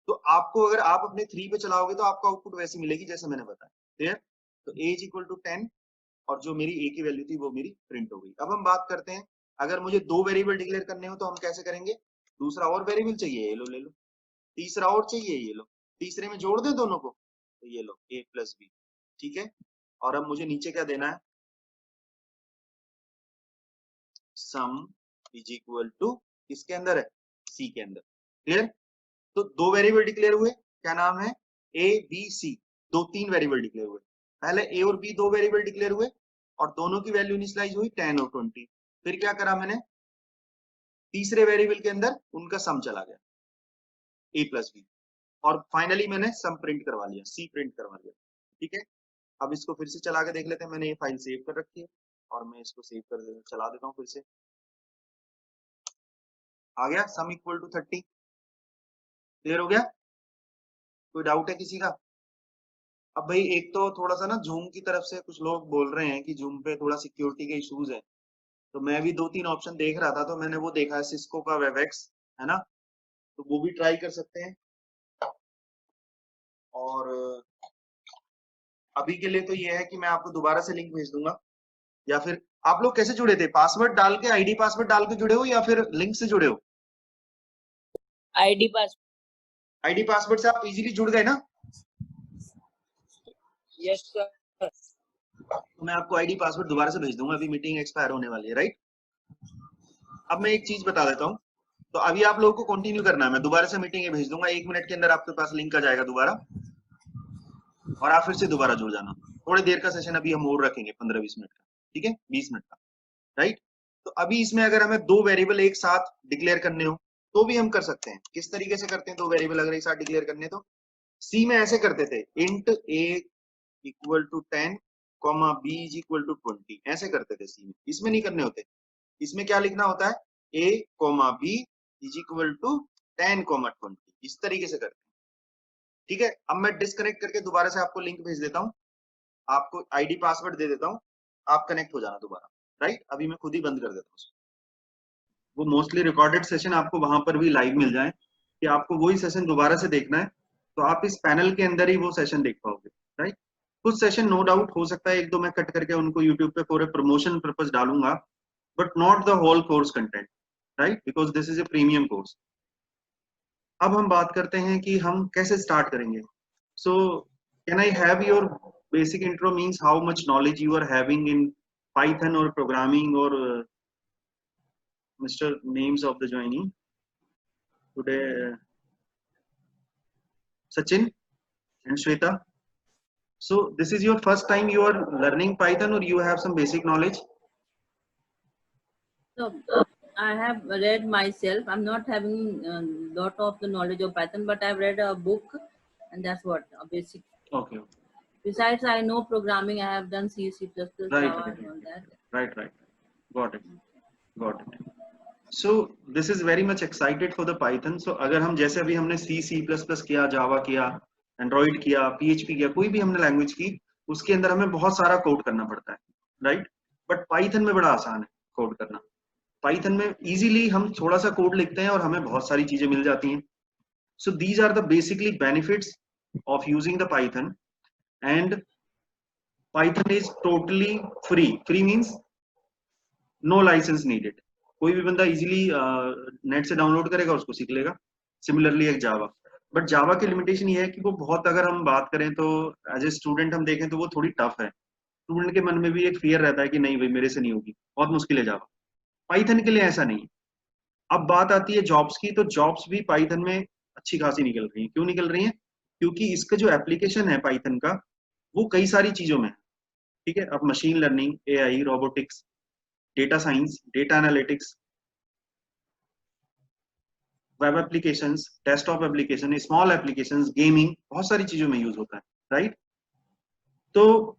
S1: तो आपको, अगर आप अपने 3 पे चलाओगे तो आपको आउटपुट वैसी मिलेगी जैसे मैंने बताया। क्लियर? तो a इज इक्वल टू 10, और जो मेरी a की वैल्यू थी वो मेरी प्रिंट हो गई। अब हम बात करते हैं, अगर मुझे 2 वेरिएबल डिक्लेयर करने हो तो हम कैसे करेंगे, दूसरा और वेरिएबल चाहिए, ये लो ले लो, तीसरा और चाहिए, ये लो, तीसरे में जोड़ दे दोनों को, तो ये लो a प्लस बी। ठीक है, और अब मुझे नीचे क्या देना है, सम इज इक्वल टू, किसके अंदर है, c के अंदर। क्लियर? तो 2 वेरिएबल डिक्लेयर हुए, क्या नाम है, a b c, 2-3 variable declare हुए। पहले a और b 2 वेरिएबल डिक्लेयर हुए और दोनों की वैल्यू इनिशियलाइज हुई 10 और 20। फिर क्या करा मैंने, तीसरे वेरिएबल के अंदर उनका सम चला गया, a प्लस बी, और फाइनली मैंने सम प्रिंट करवा लिया, c प्रिंट करवा लिया। ठीक है, अब इसको फिर से चला के देख लेते हैं, मैंने ये फाइल सेव कर रखी है और मैं इसको सेव कर चला देता हूँ फिर से। आ गया सम इक्वल टू 30। क्लियर हो गया? कोई डाउट है किसी का? अब भाई एक तो थोड़ा सा ना जूम की तरफ से कुछ लोग बोल रहे हैं कि जूम पे थोड़ा सिक्योरिटी के इश्यूज है, तो मैं भी 2-3 ऑप्शन देख रहा था, तो मैंने वो देखा है, सिस्को का वेबएक्स है ना, तो वो भी ट्राई कर सकते हैं। और अभी के लिए तो ये है कि मैं आपको दोबारा से लिंक भेज दूंगा, या फिर आप लोग कैसे जुड़े थे, पासवर्ड डाल के, आईडी पासवर्ड डाल के जुड़े हो या फिर लिंक से जुड़े हो?
S3: आईडी पास।
S1: आईडी पासवर्ड से आप इजीली जुड़ गए ना?
S3: Yes sir.
S1: तो मैं आपको आईडी पासवर्ड दोबारा से भेज दूंगा, अभी मीटिंग एक्सपायर होने वाली है। राइट, अब मैं एक चीज बता देता हूँ, तो अभी आप लोगों को कंटिन्यू करना है, मैं दोबारा से मीटिंग भेज दूंगा, 1 मिनट के अंदर आपके पास लिंक आ जाएगा दोबारा, और आप फिर से दोबारा जुड़ जाना। थोड़ी देर का सेशन अभी हम और रखेंगे, 15-20 मिनट का, ठीक है, 20 मिनट का। राइट, तो अभी इसमें अगर हमें 2 वेरिएबल एक साथ डिक्लेयर करने हो तो भी हम कर सकते हैं। किस तरीके से करते हैं 2 वेरिएबल अगर एक साथ डिक्लेयर करने, तो सी में ऐसे करते थे, int a equal to 10 comma b is equal to 20, ऐसे करते थे सी में। इसमें नहीं करने होते, इसमें क्या लिखना होता है, a comma b is equal to 10 comma 20, इस तरीके से करते हैं। ठीक है, अब मैं डिस्कनेक्ट करके दोबारा से आपको लिंक भेज देता हूँ, आपको आईडी पासवर्ड दे देता हूँ, आप कनेक्ट हो जाना दोबारा। राइट, अभी मैं खुद ही बंद कर देता हूँ, वो मोस्टली रिकॉर्डेड सेशन आपको वहां पर भी लाइव मिल जाए, कि आपको वही सेशन दोबारा से देखना है तो आप इस पैनल के अंदर ही वो सेशन देख पाओगे। राइट, कुछ सेशन नो डाउट हो सकता है 1-2 मैं कट करके उनको यूट्यूब पे फॉर ए प्रमोशन पर्पस डालूंगा, but not the whole course content, right, because this is a premium course. अब हम बात करते हैं कि हम कैसे स्टार्ट करेंगे। So can I have your basic intro, means how much knowledge you are having in Python और प्रोग्रामिंग और mister names of the joining today, Sachin and Shweta. So this is your first time you are learning Python, or you have some basic knowledge?
S4: So I have read myself. I'm not having a lot of the knowledge of Python, but I've read a book, and that's what a basic.
S1: Okay.
S4: Besides, I know programming. I have done C, C++,
S1: Right,
S4: Java,
S1: right,
S4: and all that.
S1: right. Got it. So this is very much excited for the Python. So अगर हम जैसे अभी हमने C, C++ किया, Java किया, Android किया, PHP किया, कोई भी हमने लैंग्वेज की, उसके अंदर हमें बहुत सारा कोड करना पड़ता है, राइट? बट पाइथन में बड़ा आसान है कोड करना. पाइथन में इजीली हम थोड़ा सा कोड लिखते हैं और हमें बहुत सारी चीजें मिल जाती हैं. So these are the basically benefits of using the Python, and Python is totally free. Free means no license needed. कोई भी बंदा इजीली नेट से डाउनलोड करेगा, उसको सीख लेगा. सिमिलरली एक जावा. बट जावा की लिमिटेशन ये है कि वो बहुत, अगर हम बात करें तो एज ए स्टूडेंट हम देखें तो वो थोड़ी टफ है. स्टूडेंट के मन में भी एक फियर रहता है कि नहीं भाई मेरे से नहीं होगी, बहुत मुश्किल है जावा. पाइथन के लिए ऐसा नहीं है. अब बात आती है जॉब्स की, तो जॉब्स भी पाइथन में अच्छी खासी निकल रही है. क्यों निकल रही है? क्योंकि इसका जो एप्लीकेशन है पाइथन का, वो कई सारी चीजों में है. ठीक है, अब machine learning, AI, robotics, data science, data analytics, web applications, desktop application, small applications, gaming, बहुत सारी चीजों में यूज होता है, राइट? तो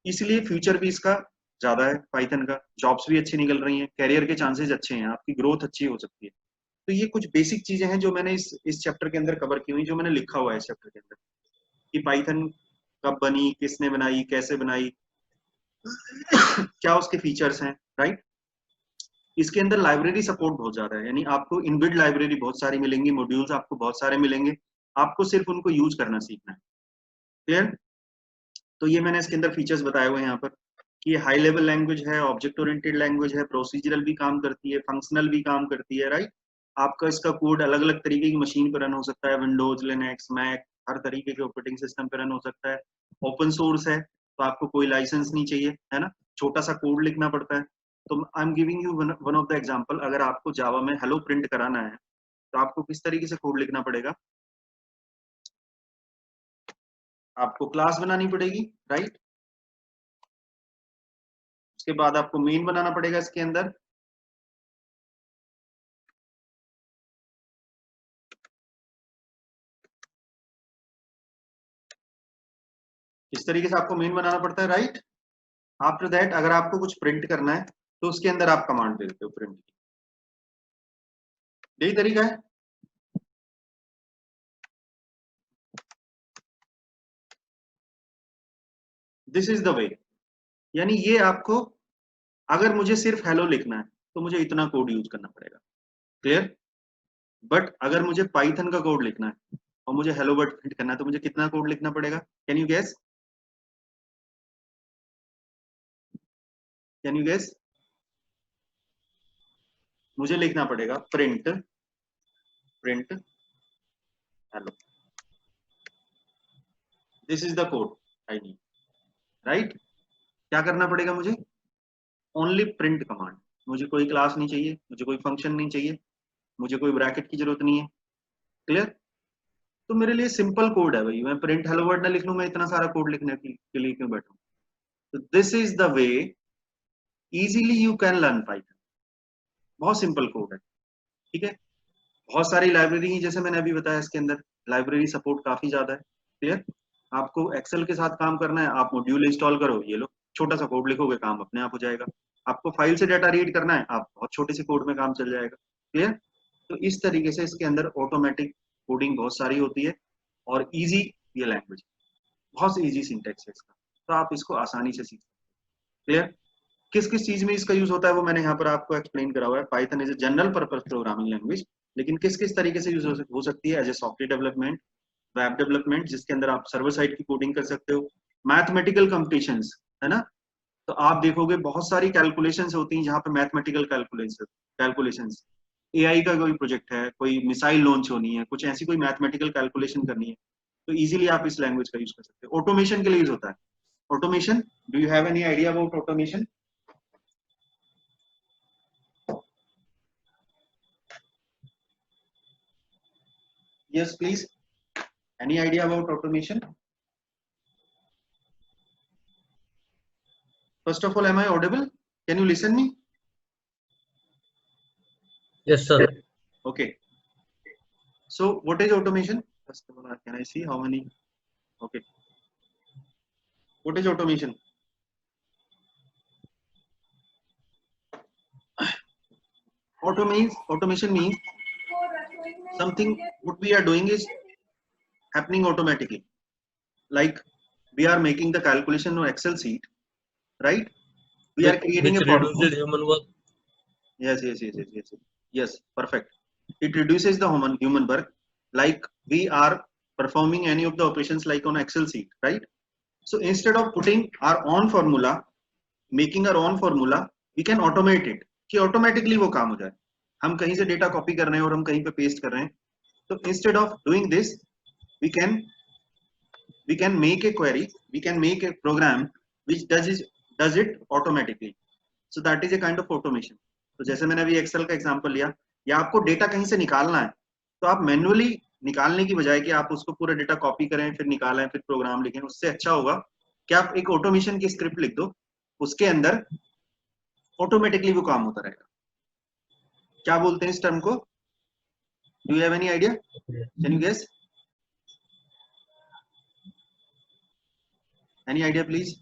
S1: इसलिए फ्यूचर भी इसका ज्यादा है पाइथन का. जॉब्स भी अच्छी निकल रही हैं, कैरियर के चांसेस अच्छे हैं, आपकी ग्रोथ अच्छी हो सकती है. तो ये कुछ बेसिक चीजें हैं जो मैंने इस चैप्टर के अंदर कवर की हुई, जो मैंने लिखा हुआ है इस चैप्टर के अंदर, कि पाइथन कब बनी, किसने बनाई, कैसे बनाई, क्या उसके फीचर्स हैं, राइट? इसके अंदर लाइब्रेरी सपोर्ट बहुत ज्यादा है, यानी आपको इनबिल्ट लाइब्रेरी बहुत सारी मिलेंगी, मॉड्यूल्स आपको बहुत सारे मिलेंगे, आपको सिर्फ उनको यूज करना सीखना है. क्लियर? तो ये मैंने इसके अंदर फीचर्स बताए हुए हैं यहाँ पर, कि ये हाई लेवल लैंग्वेज है, ऑब्जेक्ट ओरिएंटेड लैंग्वेज है, प्रोसीजरल भी काम करती है, फंक्शनल भी काम करती है, राइट? आपका इसका कोड अलग अलग तरीके की मशीन पर रन हो सकता है, विंडोज, लिनक्स, मैक, हर तरीके के ऑपरेटिंग सिस्टम पर रन हो सकता है. ओपन सोर्स है, तो आपको कोई लाइसेंस नहीं चाहिए, है ना? छोटा सा कोड लिखना पड़ता है. तो I am giving you one of the example. अगर आपको जावा में हेलो प्रिंट कराना है, तो आपको किस तरीके से कोड लिखना पड़ेगा? आपको क्लास बनानी पड़ेगी, राइट? उसके बाद आपको मेन बनाना पड़ेगा इसके अंदर. इस तरीके से आपको मेन बनाना पड़ता है, राइट? आफ्टर दैट अगर आपको कुछ प्रिंट करना है, तो उसके अंदर आप कमांड दे देते हो प्रिंट की. यही तरीका है. This is the way. यानी ये आपको, अगर मुझे सिर्फ हेलो लिखना है तो मुझे इतना कोड यूज करना पड़ेगा. क्लियर? बट अगर मुझे पाइथन का कोड लिखना है और मुझे हेलो वर्ड प्रिंट करना है, तो मुझे कितना कोड लिखना पड़ेगा? Can you guess? Can you guess? मुझे लिखना पड़ेगा print hello. This is the code I need, right? क्या करना पड़ेगा मुझे? Only print command. मुझे कोई क्लास नहीं चाहिए, मुझे कोई फंक्शन नहीं चाहिए, मुझे कोई ब्रैकेट की जरूरत नहीं है. क्लियर? तो मेरे लिए सिंपल कोड है भाई. मैं प्रिंट हेलो वर्ड ना लिख लूं, मैं इतना सारा कोड लिखने के लिए क्यों बैठूं? तो this is the way easily you can learn Python. बहुत सिंपल कोड है, ठीक है? बहुत सारी लाइब्रेरी है, जैसे मैंने अभी बताया, इसके अंदर लाइब्रेरी सपोर्ट काफी ज्यादा है. क्लियर? आपको एक्सेल के साथ काम करना है, आप मॉड्यूल इंस्टॉल करो, ये लो, छोटा सा कोड लिखोगे, काम अपने आप हो जाएगा. आपको फाइल से डाटा रीड करना है, आप बहुत छोटे से कोड में काम चल जाएगा. क्लियर? तो इस तरीके से इसके अंदर ऑटोमेटिक कोडिंग बहुत सारी होती है, और इजी ये लैंग्वेज, बहुत इजी सिंटेक्स है इसका, तो आप इसको आसानी से सीख सकते हैं. क्लियर? किस किस चीज में इसका यूज होता है वो मैंने यहाँ पर आपको एक्सप्लेन करा हुआ है. Python is a general purpose programming language, लेकिन किस किस तरीके से यूज हो सकती है? As a software development, web development, जिसके अंदर आप सर्वर साइड की कोडिंग कर सकते हो, मैथमेटिकल कंपटीशंस, है ना? तो आप देखोगे बहुत सारी कैलकुलेशंस होती हैं जहाँ पे मैथमेटिकल कैलकुलेशंस, एआई का कोई प्रोजेक्ट है, कोई मिसाइल लॉन्च होनी है, कुछ ऐसी कोई मैथमेटिकल कैलकुलेशन करनी है, तो इजीली आप इस लैंग्वेज का यूज कर सकते हो. ऑटोमेशन के लिए यूज होता है. Automation, do you have any idea about automation? Yes, please. Any idea about automation? First of all, am I audible? Can you listen me?
S5: Yes, sir.
S1: Okay. So what is automation? First of all, can I see how many? Okay. What is automation? Automation means something what we are doing is happening automatically. Like we are making the calculation on Excel sheet, right? We are creating
S5: Which
S1: a formula.
S5: reduces human work.
S1: Yes, perfect. It reduces the human work, like we are performing any of the operations like on Excel sheet, right? So instead of putting our own formula, making our own formula, we can automate it कि automatically वो काम हो जाए. हम कहीं से data copy कर रहे हैं और हम कहीं पे पेस्ट कर रहे हैं. तो instead of doing this, we can make a query, we can make a program which does it automatically. So that is a kind of automation. तो जैसे मैंने अभी एक्सेल का एग्जांपल लिया, या आपको डेटा कहीं से निकालना है, तो आप मैन्युअली निकालने की बजाय कि आप उसको पूरा डेटा कॉपी करें फिर निकालें फिर प्रोग्राम लिखें, उससे अच्छा होगा कि आप एक ऑटोमेशन की स्क्रिप्ट लिख दो, उसके अंदर ऑटोमेटिकली वो काम होता रहेगा. क्या बोलते हैं इस टर्म को? Do you have any idea? Can you guess? Any idea please?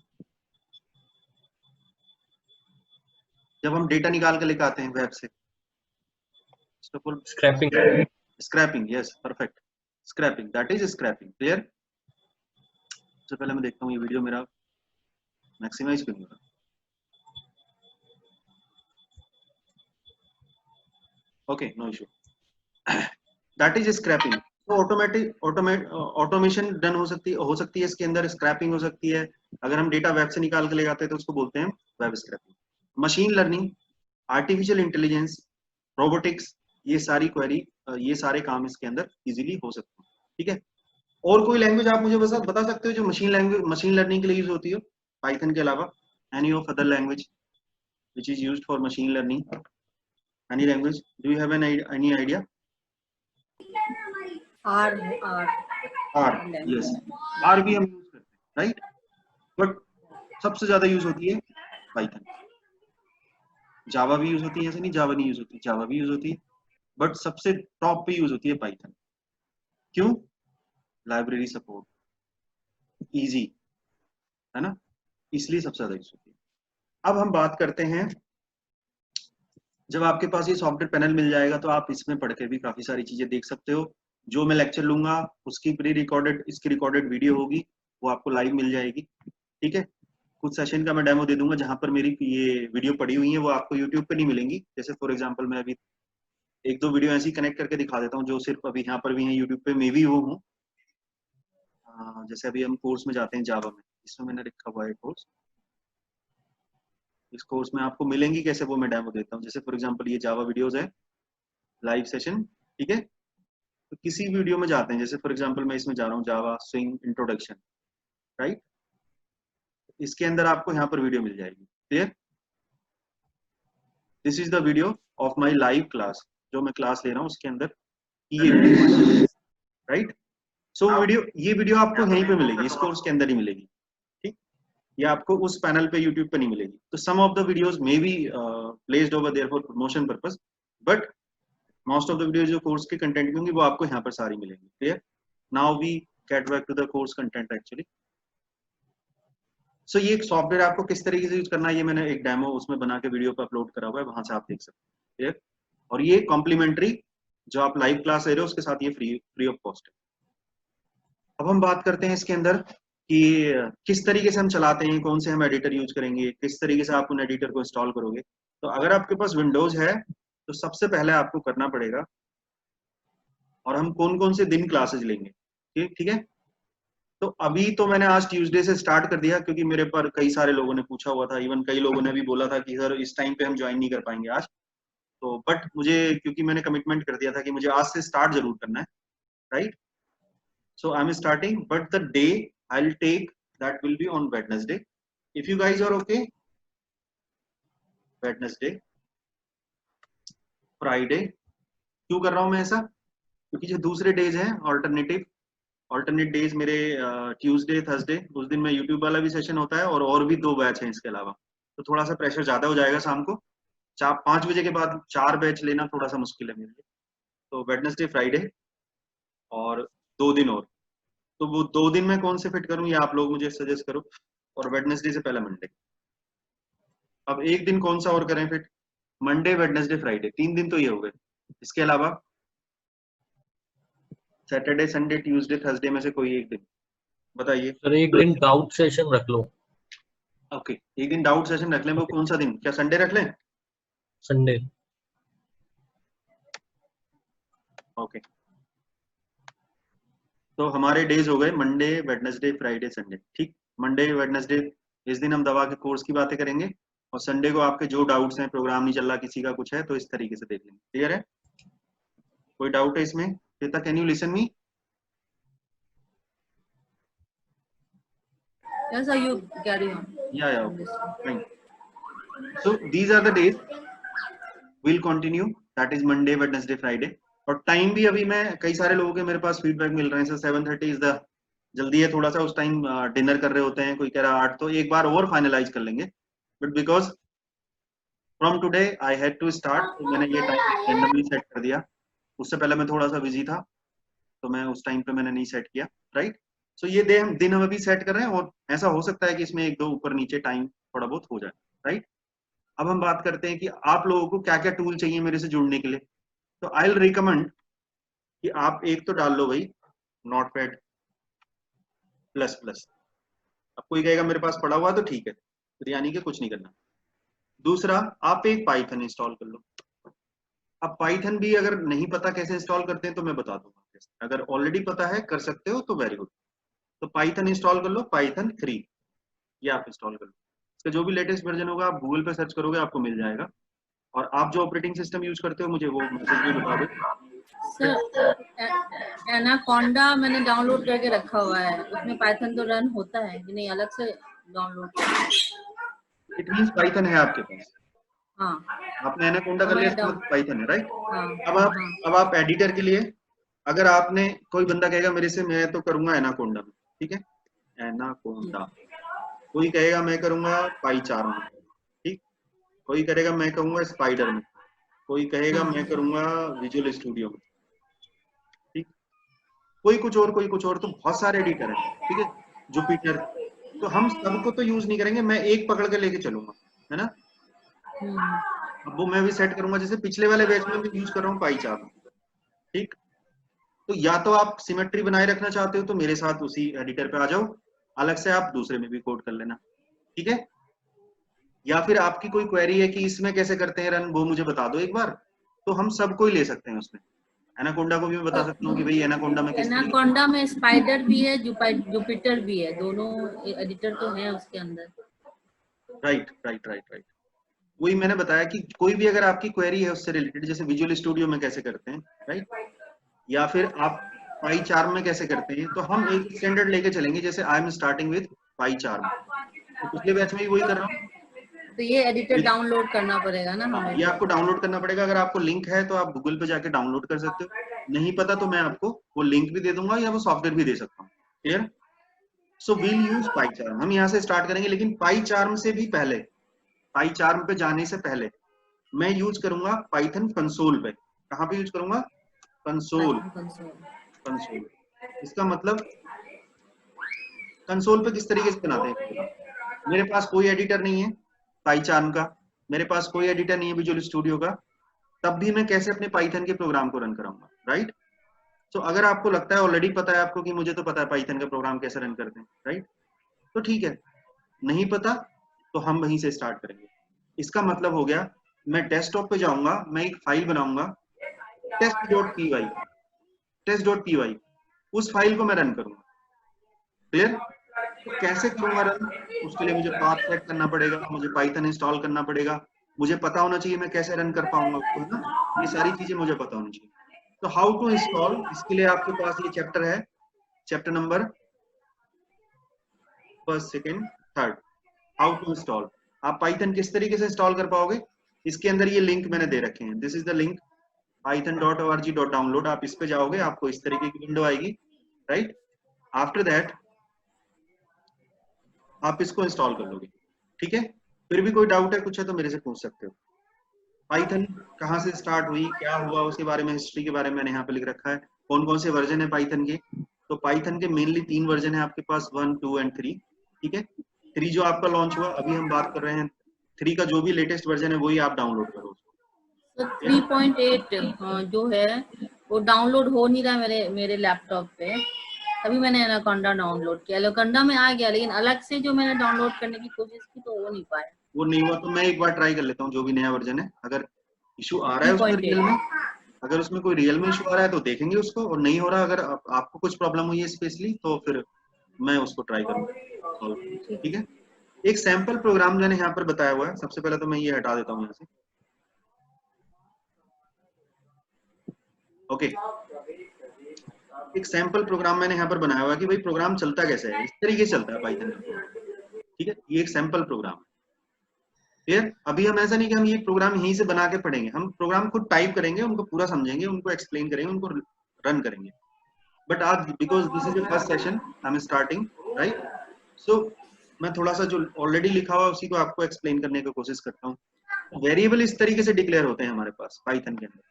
S1: जब हम डेटा निकाल के लेकर आते हैं वेब से,
S5: Scrapping.
S1: Scraping. Yes, perfect. Scraping, that is scraping. Clear? सबसे पहले मैं देखता हूँ ये वीडियो मेरा मैक्सिमाइज क्यों नहीं हो रहा. Okay, no issue. That is scraping. तो ऑटोमेशन डन हो सकती है इसके अंदर. स्क्रैपिंग हो सकती है. अगर हम डेटा वेब से निकाल के ले जाते हैं तो उसको बोलते हैं web scrapping. Machine learning, artificial intelligence, robotics, ये सारी क्वेरी, ये सारे काम इसके अंदर इजीली हो सकते हैं. ठीक है. और कोई लैंग्वेज आप मुझे बता सकते हो जो मशीन लर्निंग के लिए यूज होती हो पाइथन के अलावा? Any of other language which is used for machine learning? Any language? Do you have any idea?
S4: R.
S1: R. Yes. R भी हम यूज करते हैं, राइट? बट सबसे ज्यादा यूज होती है पाइथन. जावा भी यूज होती है, ऐसे नहीं जावा नहीं यूज होती, जावा भी यूज होती है, बट सबसे टॉप पे यूज होती है पाइथन. क्यों? लाइब्रेरी सपोर्ट, इजी है ना, इसलिए सबसे ज्यादा यूज होती है. अब हम बात करते हैं, जब आपके पास ये सॉफ्टवेयर पैनल मिल जाएगा तो आप इसमें पढ़ के भी काफी सारी चीजें देख सकते हो. जो मैं लेक्चर लूंगा उसकी इसकी रिकॉर्डेड वीडियो होगी, वो आपको लाइव मिल जाएगी. ठीक है. कुछ सेशन का मैं डेमो दे दूंगा जहां पर मेरी ये वीडियो पड़ी हुई है, वो आपको यूट्यूब पे नहीं मिलेंगी. जैसे फॉर एग्जांपल मैं अभी एक दो वीडियो ऐसी कनेक्ट करके दिखा देता हूँ जो सिर्फ अभी यहाँ पर भी है यूट्यूब पे, मैं भी वो हूँ. जैसे अभी हम कोर्स में जाते हैं जावा में, इसमें मैंने रखा हुआ है कोर्स. इस कोर्स में आपको मिलेंगी कैसे, वो मैं डेमो देता हूँ. जैसे फॉर एग्जांपल ये जावा वीडियोस है, लाइव सेशन. ठीक है. तो किसी वीडियो में जाते हैं, जैसे फॉर एग्जांपल मैं इसमें जा रहा हूँ जावा स्विंग इंट्रोडक्शन, राइट? इसके अंदर आपको यहाँ पर वीडियो मिल जाएगी. Clear? This is the video of my live class, जो मैं क्लास ले रहा हूँ उसके अंदर ये वीडियो, राइट? सो ये वीडियो आपको यहीं पे मिलेगी, इस कोर्स के अंदर ही मिलेगी. ठीक. ये आपको उस पैनल पे यूट्यूब पे नहीं मिलेगी. तो some of the videos may be placed over there for promotion purpose, but most of the video जो कोर्स के कंटेंट की होंगी वो आपको यहाँ पर सारी मिलेंगी. Clear? Now we get back to the course content actually. So ये सॉफ्टवेयर आपको किस तरीके से यूज करना है, ये मैंने एक डेमो उसमें बना के वीडियो पे अपलोड करा हुआ है, वहां से आप देख सकते हैं. क्लियर? और ये कॉम्प्लीमेंट्री, जो आप लाइव क्लास ले रहे हो उसके साथ ये फ्री ऑफ कॉस्ट है. अब हम बात करते हैं इसके अंदर कि किस तरीके से हम चलाते हैं, कौन से हम एडिटर यूज करेंगे, किस तरीके से आप उन एडिटर को इंस्टॉल करोगे. तो अगर आपके पास विंडोज है तो सबसे पहले आपको करना पड़ेगा, और हम कौन कौन से दिन क्लासेज लेंगे. ठीक है. तो अभी तो मैंने आज ट्यूसडे से स्टार्ट कर दिया, क्योंकि मेरे पर कई सारे लोगों ने पूछा हुआ था, इवन कई लोगों ने भी बोला था कि सर इस टाइम पे हम ज्वाइन नहीं कर पाएंगे आज. तो बट मुझे, क्योंकि मैंने कमिटमेंट कर दिया था कि मुझे आज से स्टार्ट जरूर करना है, right? So I'm starting, but the day I'll take that will be on Wednesday. If you guys are okay, Wednesday, Friday. क्यों कर रहा हूं मैं ऐसा? क्योंकि जो दूसरे डेज हैं ऑल्टरनेट डेज मेरे ट्यूसडे थर्सडे, उस दिन में यूट्यूब वाला भी सेशन होता है और भी 2 बैच हैं इसके अलावा, तो थोड़ा सा प्रेशर ज्यादा हो जाएगा शाम को। 5 बजे के बाद 4 बैच लेना थोड़ा सा मुश्किल है मेरे लिए। तो वेडनेसडे फ्राइडे और 2 दिन और, तो वो 2 दिन में कौन से फिट करूं ये आप लोग मुझे सजेस्ट करो। और वेडनेसडे से पहले मंडे। अब एक दिन कौन सा और करें फिट? मंडे वेडनेसडे फ्राइडे, 3 दिन तो ये हो गए। इसके अलावा सैटरडे संडे ट्यूसडे थर्सडे में से कोई एक दिन बताइए।
S5: सर एक दिन डाउट सेशन रख लो।
S1: ओके, एक दिन डाउट सेशन रख लें। वो कौन सा दिन, क्या संडे रख लें?
S5: संडे।
S1: ओके, तो हमारे डेज हो गए मंडे वेडनेसडे फ्राइडे संडे। ठीक, मंडे वेडनेसडे इस दिन हम दवा के कोर्स की बातें करेंगे, और संडे को आपके जो डाउट्स हैं, प्रोग्राम नहीं चल रहा किसी का कुछ है तो इस तरीके से देख लेंगे। क्लियर है? कोई डाउट है इसमें? Shweta, can you listen me?
S4: Yes, sir, you carry on.
S1: Yeah,
S4: I'm listening.
S1: fine. So these are the days we'll continue, that is Monday, Wednesday, Friday. और टाइम भी अभी मैं कई सारे लोगों के मेरे पास फीडबैक मिल रहे हैं सर 7:30 इज द जल्दी है थोड़ा सा, उस टाइम डिनर कर रहे होते हैं, कोई कह रहा 8, तो एक बार और फाइनलाइज कर लेंगे। But because from today I had to start, तो मैंने ये टाइम रेंडमली सेट कर दिया। उससे पहले मैं थोड़ा सा बिजी था, तो मैं उस टाइम पे मैंने नहीं सेट किया। राइट, सो ये दिन हम अभी सेट कर रहे हैं, और ऐसा हो सकता है कि इसमें 1-2 ऊपर नीचे टाइम थोड़ा बहुत हो जाए। राइट, अब हम बात करते हैं कि आप लोगों को क्या क्या टूल चाहिए मेरे से जुड़ने के लिए। तो आई विल रिकमेंड कि आप एक तो डाल लो भाई नोटपैड प्लस प्लस। अब कोई कहेगा मेरे पास पड़ा हुआ तो ठीक है, फिर यानी कि कुछ नहीं करना। दूसरा, आप एक पाइथन इंस्टॉल कर लो। अब पाइथन भी अगर नहीं पता कैसे इंस्टॉल करते हैं तो मैं बता दूंगा कैसे। अगर ऑलरेडी पता है कर सकते हो तो वेरी गुड। तो पाइथन इंस्टॉल कर लो, पाइथन 3 ये आप इंस्टॉल कर लो। इसका जो भी लेटेस्ट वर्जन होगा आप गूगल पे सर्च करोगे आपको मिल जाएगा। और आप जो ऑपरेटिंग सिस्टम यूज करते हो मुझे वो मैसेज में बता दो।
S4: सर एनाकोंडा मैंने डाउनलोड करके रखा हुआ है, उसमें पाइथन तो रन होता है कि नहीं, अलग से डाउनलोड?
S1: इट मींस पाइथन है आपके पास।
S4: हाँ,
S1: आपने एनाकोंडा कर लिया, इसका मतलब पाइथन है। राइट,
S4: हाँ,
S1: अब आप एडिटर के लिए, अगर आपने, कोई बंदा कहेगा मेरे से मैं तो करूंगा एनाकोंडा में, ठीक है, एनाकोंडा। कोई कहेगा मैं करूंगा पाईचार्म में, ठीक। कोई करेगा मैं कहूंगा स्पाइडर में, कोई कहेगा मैं करूंगा विजुअल स्टूडियो में, ठीक। कोई कुछ और, कोई कुछ और, तो बहुत सारे एडिटर हैं, ठीक है, जुपिटर। तो हम सबको तो यूज नहीं करेंगे, मैं एक पकड़ के लेके चलूंगा, है ना। अब वो मैं भी सेट करूंगा, जैसे पिछले वाले बैच में भी यूज कर रहा हूँ पाईचार्म, ठीक। तो या तो आप सिमेट्री बनाए रखना चाहते हो तो मेरे साथ उसी एडिटर पे आ जाओ, अलग से आप दूसरे में भी कोड कर लेना, ठीक है। या फिर आपकी कोई क्वेरी है कि इसमें कैसे करते हैं रन, वो मुझे बता दो एक बार, तो हम सबको ही ले सकते हैं उसमें। एनाकोंडा को भी मैं बता सकता हूँ कि भाई एनाकोंडा में किस तरीके।
S4: एनाकोंडा में स्पाइडर भी है, जुपिटर भी है, दोनों एडिटर तो हैं उसके अंदर।
S1: राइट राइट राइट राइट, वही मैंने बताया कि कोई भी अगर आपकी क्वेरी है उससे रिलेटेड, जैसे विजुअल स्टूडियो में कैसे करते हैं, राइट, या फिर आप पाई चार्म में कैसे करते हैं, तो हम एक स्टैंडर्ड लेके चलेंगे। जैसे आई am starting with pi charm, तो पिछले बैच में भी वही कर रहा हूँ।
S4: तो ये एडिटर डाउनलोड करना पड़ेगा ना हमें?
S1: ये आपको डाउनलोड करना पड़ेगा। अगर आपको लिंक है तो आप गूगल पे जाके डाउनलोड कर सकते हो, नहीं पता तो मैं आपको वो लिंक भी दे दूंगा या वो सॉफ्टवेयर भी दे सकता हूँ। क्लियर? सो वील यूज पाई चार्म, हम यहाँ से स्टार्ट करेंगे, लेकिन पाई चार्म से भी पहले, पाई चार्म पे जाने से पहले मैं यूज करूंगा पाइथन कंसोल पे। कहाँ पे यूज करूंगा? कंसोल। कंसोल, इसका मतलब कंसोल पे किस तरीके से बनाते हैं प्रोग्राम। मेरे पास कोई एडिटर नहीं है पाईचार्म का, मेरे पास कोई एडिटर नहीं है विजुअल स्टूडियो का, तब भी मैं कैसे अपने पाइथन के प्रोग्राम को रन कराऊंगा, राइट। तो अगर आपको लगता है ऑलरेडी पता है आपको कि मुझे तो पता है पाइथन का प्रोग्राम कैसे रन करते हैं, राइट, तो ठीक है। नहीं पता तो हम वहीं से स्टार्ट करेंगे। इसका मतलब हो गया, मैं डेस्कटॉप पे जाऊंगा, मैं एक फाइल बनाऊंगा test.py, test.py, उस फाइल को मैं रन करूंगा। क्लियर? तो कैसे करूंगा रन, उसके लिए मुझे पाथ सेट करना पड़ेगा, मुझे पाइथन इंस्टॉल करना पड़ेगा, मुझे पता होना चाहिए मैं कैसे रन कर पाऊंगा उसको, है ना। ये सारी चीजें मुझे पता होनी चाहिए। तो हाउ टू इंस्टॉल, इसके लिए आपके पास ये चैप्टर है, chapter number 1, 2, 3, how to install. आप पाइथन किस तरीके से इंस्टॉल कर पाओगे, इसके अंदर ये लिंक मैंने दे रखे हैं, this is the link python.org.download, आप इस पे जाओगे, आपको इस तरीके की विंडो आएगी, राइट। आफ्टर दैट आप इसको इंस्टॉल कर लोगे, ठीक है। फिर भी कोई डाउट है, कुछ है तो मेरे से पूछ सकते हो। पाइथन कहाँ से स्टार्ट हुई, क्या हुआ, उसके बारे में, हिस्ट्री के बारे में मैंने यहाँ पे लिख रखा है। कौन कौन से वर्जन है पाइथन के, तो पाइथन के मेनली 3 वर्जन है आपके पास, 1, 2 एंड 3, ठीक है। 3 जो आपका लॉन्च हुआ, अभी हम बात कर रहे हैं 3 का जो भी लेटेस्ट वर्जन है वही आप डाउनलोड करो।
S4: तो 3.8 जो है वो डाउनलोड हो नहीं रहा मेरे लैपटॉप पे। तभी मैंने एनाकोंडा डाउनलोड किया। एनाकोंडा में आ गया, लेकिन अलग से जो मैंने डाउनलोड करने की कोशिश की तो वो नहीं पाया।
S1: वो नहीं हुआ तो मैं एक बार ट्राई कर लेता हूँ, जो भी नया वर्जन है, अगर इशू आ रहा है उसमें रियल
S4: 3.8
S1: में, अगर उसमें कोई रियल में इशू आ रहा है तो देखेंगे उसको, और नहीं हो रहा, अगर आपको कुछ प्रॉब्लम हुई है स्पेशली, तो फिर मैं उसको ट्राई करूंगा सॉल्व, ठीक है। एक सैंपल प्रोग्राम मैंने यहाँ पर बताया हुआ है, सबसे पहले तो मैं ये हटा देता हूँ यहाँ से, ओके। एक सैंपल प्रोग्राम मैंने यहाँ पर बनाया हुआ है कि भाई प्रोग्राम चलता कैसे है, इस तरीके से चलता है पाइथन का प्रोग्राम, ठीक है। ये एक सैंपल प्रोग्राम है, क्लियर। अभी हम ऐसा नहीं कि हम ये प्रोग्राम यहीं से बना के पढ़ेंगे, हम प्रोग्राम खुद टाइप करेंगे, उनको पूरा समझेंगे, उनको एक्सप्लेन करेंगे, उनको रन करेंगे। बट आज because this is the first session, I am starting, right, so मैं थोड़ा सा जो ऑलरेडी लिखा हुआ है उसी को आपको एक्सप्लेन करने की कोशिश करता हूँ। वेरिएबल इस तरीके से डिक्लेयर होते हैं हमारे पास पाइथन के अंदर,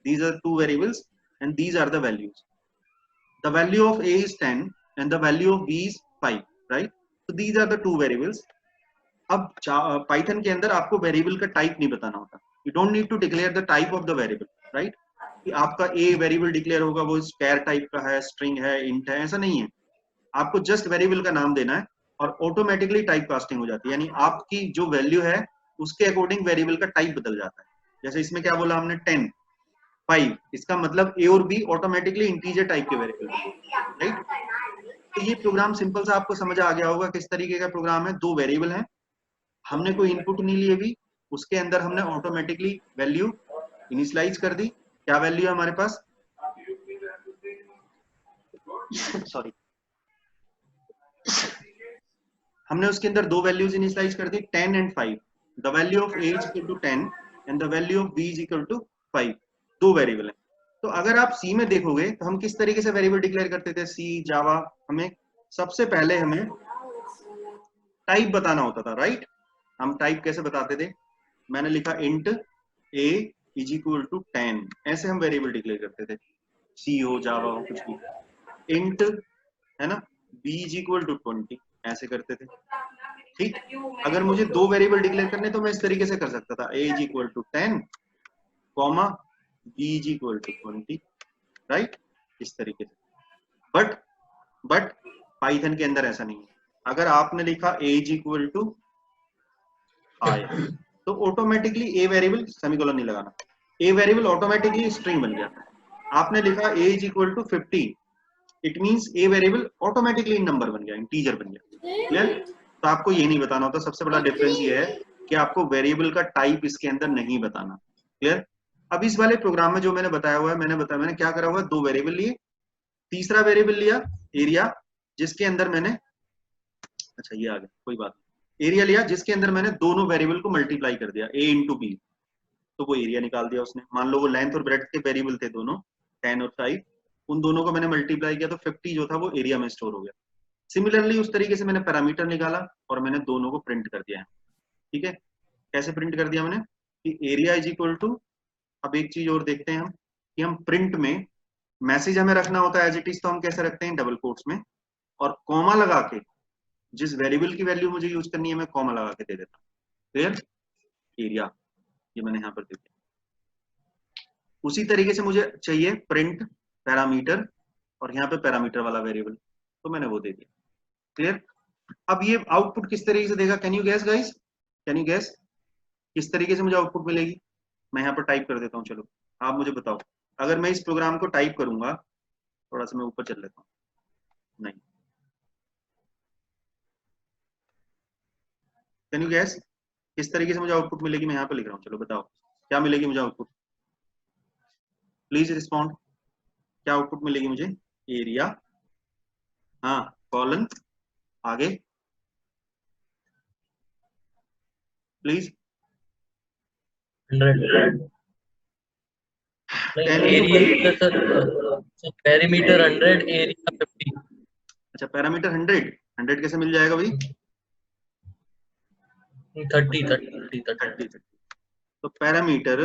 S1: these are 2 variables and these are the values. The value of a is 10 and the value of b is 5, right, so these are the 2 variables। अब पाइथन के अंदर आपको वेरिएबल का टाइप नहीं बताना होता, you don't need to declare the type of the variable, right, कि आपका ए वेरिएबल डिक्लेयर होगा वो स्क्वायर टाइप का है, स्ट्रिंग है, इंट है, ऐसा नहीं है। आपको जस्ट वेरिएबल का नाम देना है और ऑटोमेटिकली टाइप कास्टिंग हो जाती है, यानी आपकी जो वैल्यू है उसके अकॉर्डिंग वेरिएबल का टाइप बदल जाता है। जैसे इसमें क्या बोला हमने, 10, 5, इसका मतलब ए और बी ऑटोमेटिकली इंटीजर टाइप के वेरिएबल, राइट। तो ये प्रोग्राम सिंपल सा आपको समझ आ गया होगा किस तरीके का प्रोग्राम है। 2 वेरिएबल है, हमने कोई इनपुट नहीं लिए भी, उसके अंदर हमने ऑटोमेटिकली वैल्यू इनिशियलाइज कर दी। क्या वैल्यू है हमारे पास, सॉरी, हमने उसके अंदर 2 वैल्यूज इनिशियलाइज कर दी, 10 and 5। The value of a is equal to 10 and the value of b is equal to 5, 2 variable है। तो अगर आप सी में देखोगे तो हम किस तरीके से वेरिएबल डिक्लेयर करते थे, सी जावा, हमें सबसे पहले हमें टाइप बताना होता था, राइट। हम टाइप कैसे बताते थे, मैंने लिखा int a is equal to 10, ऐसे हम वेरिएबल डिक्लेयर करते थे, सी हो जावा हो कुछ भी। इंट है ना, b इज इक्वल टू 20, ऐसे करते थे, ठीक। अगर मुझे 2 वेरिएबल डिक्लेयर करने तो मैं इस तरीके से कर सकता था, a is equal to 10 comma b is equal to 20, right, इस तरीके से। बट पाइथन के अंदर ऐसा नहीं है। अगर आपने लिखा a is equal to i तो ऑटोमेटिकली a वेरिएबल, सेमीकोलन नहीं लगाना, a वेरिएबल ऑटोमेटिकली स्ट्रिंग बन गया। आपने लिखा a is equal to 50, it means a variable automatically number बन गया, इंटीजर बन गया, क्लियर। तो आपको ये नहीं बताना होता, सबसे बड़ा डिफरेंस ये है कि आपको वेरिएबल का टाइप इसके अंदर नहीं बताना, क्लियर। अब इस वाले प्रोग्राम में जो मैंने बताया हुआ है, मैंने क्या करा हुआ है, 2 वेरिएबल लिए, तीसरा वेरिएबल लिया एरिया, जिसके अंदर मैंने, अच्छा ये आ गया कोई बात, एरिया लिया जिसके अंदर मैंने दोनों वेरिएबल को मल्टीप्लाई कर दिया, a इंटू बी, तो वो एरिया निकाल दिया उसने। मान लो वो लेंथ और ब्रेड्थ के वेरिएबल थे दोनों, 10 और 5, उन दोनों को मैंने मल्टीप्लाई किया तो 50 जो था वो एरिया में स्टोर हो गया। सिमिलरली उस तरीके से मैंने पैरामीटर निकाला और मैंने दोनों को प्रिंट कर दिया है, ठीक है। कैसे प्रिंट कर दिया मैंने, कि एरिया इज इक्वल टू, अब एक चीज और देखते हैं हम, कि हम प्रिंट में मैसेज हमें रखना होता है एज इट इज, तो हम कैसे रखते हैं, डबल कोट्स में, और कॉमा लगा के, जिस वेरिएबल की वैल्यू मुझे यूज करनी है मैं कॉमा लगा के दे देता हूँ, क्लियर। एरिया ये मैंने यहाँ पर दे दिया। उसी तरीके से मुझे चाहिए प्रिंट पैरामीटर, और यहाँ पे पैरामीटर वाला वेरिएबल, तो मैंने वो दे दिया, क्लियर। अब ये आउटपुट किस तरीके से देगा, can you gas guys, can you gas किस तरीके से मुझे आउटपुट मिलेगी। मैं यहाँ पर टाइप कर देता हूँ, चलो आप मुझे बताओ, अगर मैं इस प्रोग्राम को टाइप करूंगा, थोड़ा सा मैं ऊपर चल लेता हूँ, नहीं, कैन यू गैस किस तरीके से मुझे आउटपुट मिलेगी, मैं यहाँ पे लिख रहा हूँ, चलो बताओ क्या मिलेगी मुझे आउटपुट, प्लीज रिस्पॉन्ड, क्या आउटपुट मिलेगी मुझे, एरिया, हाँ, कॉलन, आगे प्लीज,
S5: 100, नहीं
S1: 10 into
S5: area sir perimeter 100 area 50
S1: अच्छा पैरामीटर 100 कैसे मिल जाएगा भाई?
S5: 30
S1: तो पैरामीटर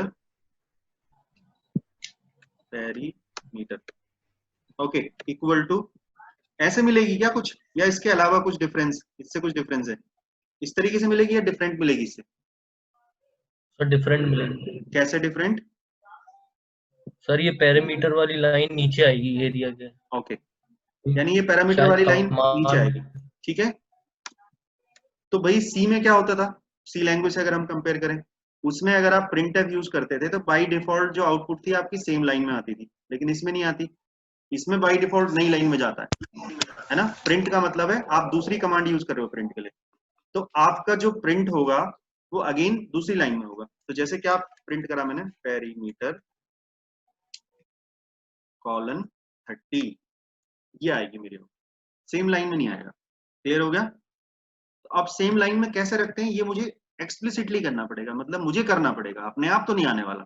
S1: ओके इक्वल टू ऐसे मिलेगी क्या कुछ, या इसके अलावा कुछ डिफरेंस, इससे कुछ डिफरेंस है, इस तरीके से मिलेगी या डिफरेंट मिलेगी इससे?
S5: सर डिफरेंट मिलेगी
S1: कैसे डिफरेंट?
S5: सर, ये पेरीमीटर वाली लाइन नीचे आएगी एरिया के।
S1: ओके यानी ये पैरामीटर
S5: शायद
S1: वाली लाइन
S5: कमान
S1: नीचे आएगी, ठीक है। तो भाई सी में क्या होता था, सी लैंग्वेज से अगर हम कंपेयर करें, उसमें अगर आप प्रिंट एफ यूज करते थे तो बाय डिफॉल्ट जो आउटपुट थी आपकी सेम लाइन में आती थी, लेकिन इसमें नहीं आती, इसमें बाय डिफॉल्ट नई लाइन में जाता है ना। प्रिंट का मतलब है आप दूसरी कमांड यूज कर रहे हो प्रिंट के लिए, तो आपका जो प्रिंट होगा वो अगेन दूसरी लाइन में होगा। तो जैसे क्या प्रिंट करा मैंने, पेरीमीटर कॉलन 30, ये आएगी मेरे सेम लाइन में नहीं आएगा। क्लियर हो गया? तो अब सेम लाइन में कैसे रखते हैं ये मुझे एक्सप्लिसिटली करना पड़ेगा, मतलब मुझे करना पड़ेगा, अपने आप तो नहीं आने वाला।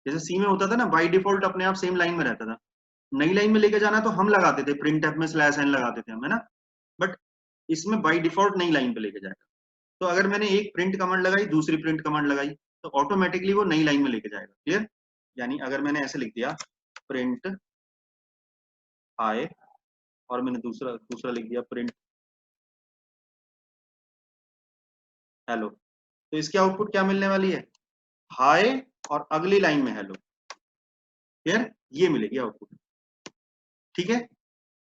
S1: जैसे सी में होता था ना बाय डिफॉल्ट अपने आप सेम लाइन में रहता था, नई लाइन में लेके जाना तो हम लगाते थे प्रिंट एफ में स्लैश एन लगाते थे हम, है ना। बट इसमें बाय डिफॉल्ट नई लाइन पे लेके जाएगा। तो अगर मैंने एक प्रिंट कमांड लगाई दूसरी प्रिंट कमांड लगाई तो ऑटोमेटिकली वो नई लाइन में लेके जाएगा। क्लियर? यानी अगर मैंने ऐसे लिख दिया प्रिंट हाय और मैंने दूसरा लिख दिया प्रिंट हेलो, तो इसकी आउटपुट क्या मिलने वाली है, हाय और अगली लाइन में हेलो। क्लियर? ये मिलेगी आउटपुट, ठीक है।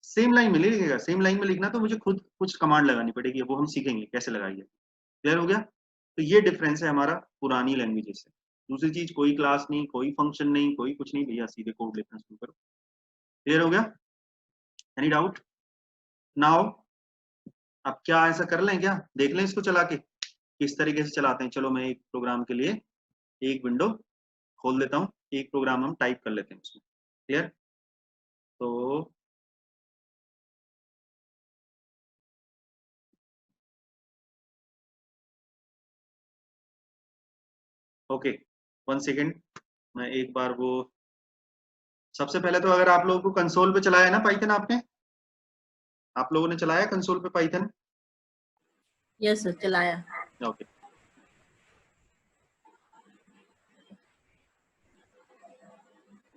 S1: सेम लाइन में लिखेगा, सेम लाइन में लिखना तो मुझे खुद कुछ कमांड लगानी पड़ेगी, वो हम सीखेंगे कैसे लगाइए। क्लियर हो गया? तो ये डिफरेंस है हमारा पुरानी लैंग्वेज से। दूसरी चीज कोई क्लास नहीं, कोई फंक्शन नहीं, कोई कुछ नहीं, भैया सीधे कोड लिखना शुरू करो। क्लियर हो गया? Any doubt? नाउ अब क्या ऐसा कर लें, क्या देख लें इसको चला के किस तरीके से चलाते हैं। चलो मैं एक प्रोग्राम के लिए एक विंडो खोल देता हूँ, एक प्रोग्राम हम टाइप कर लेते हैं उसमें। क्लियर? तो ओके 1 सेकेंड, मैं एक बार वो सबसे पहले तो अगर आप लोगों को कंसोल पे चलाया ना पाइथन, आपने आप लोगों ने चलाया कंसोल पे पाइथन?
S4: यस सर चलाया।
S1: ओके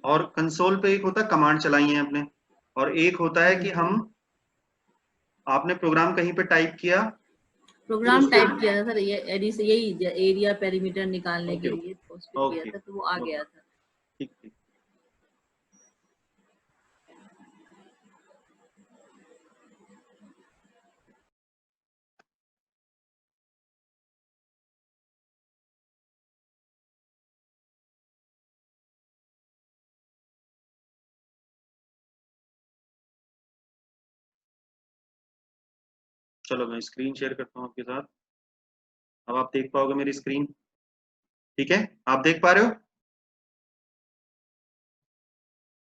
S1: और कंसोल पे एक होता है कमांड चलाई है आपने, और एक होता है कि हम आपने प्रोग्राम कहीं पे टाइप किया,
S4: प्रोग्राम
S1: उसको-
S4: टाइप किया था सर, ये एडी से यही एरिया पेरीमीटर निकालने के
S1: ओके
S4: लिए पोस्ट किया
S1: ओके
S4: था तो वो आ
S1: ओके
S4: गया था।
S1: ठीक ठीक। चलो मैं स्क्रीन शेयर करता हूँ आपके साथ, अब आप देख पाओगे मेरी स्क्रीन, ठीक है? आप देख पा रहे हो,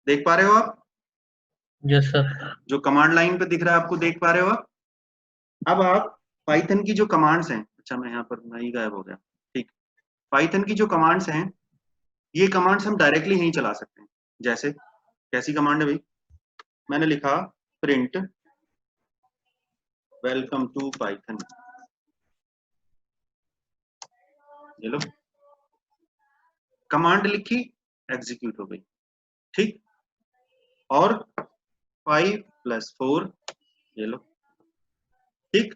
S1: देख पा रहे हो आप?
S5: Yes sir.
S1: जो कमांड लाइन पे दिख रहा है आपको, देख पा रहे हो आप? अब आप पाइथन की जो कमांड्स हैं, अच्छा मैं यहाँ पर नहीं गायब हो गया, ठीक। पाइथन की जो कमांड्स हैं, ये कमांड्स हम डायरेक्टली नहीं चला सकते हैं। जैसे कैसी कमांड है भाई, मैंने लिखा प्रिंट वेलकम टू पाइथन, ये लो कमांड लिखी, एग्जीक्यूट हो गई, ठीक। और 5 + 4 ये लो, ठीक।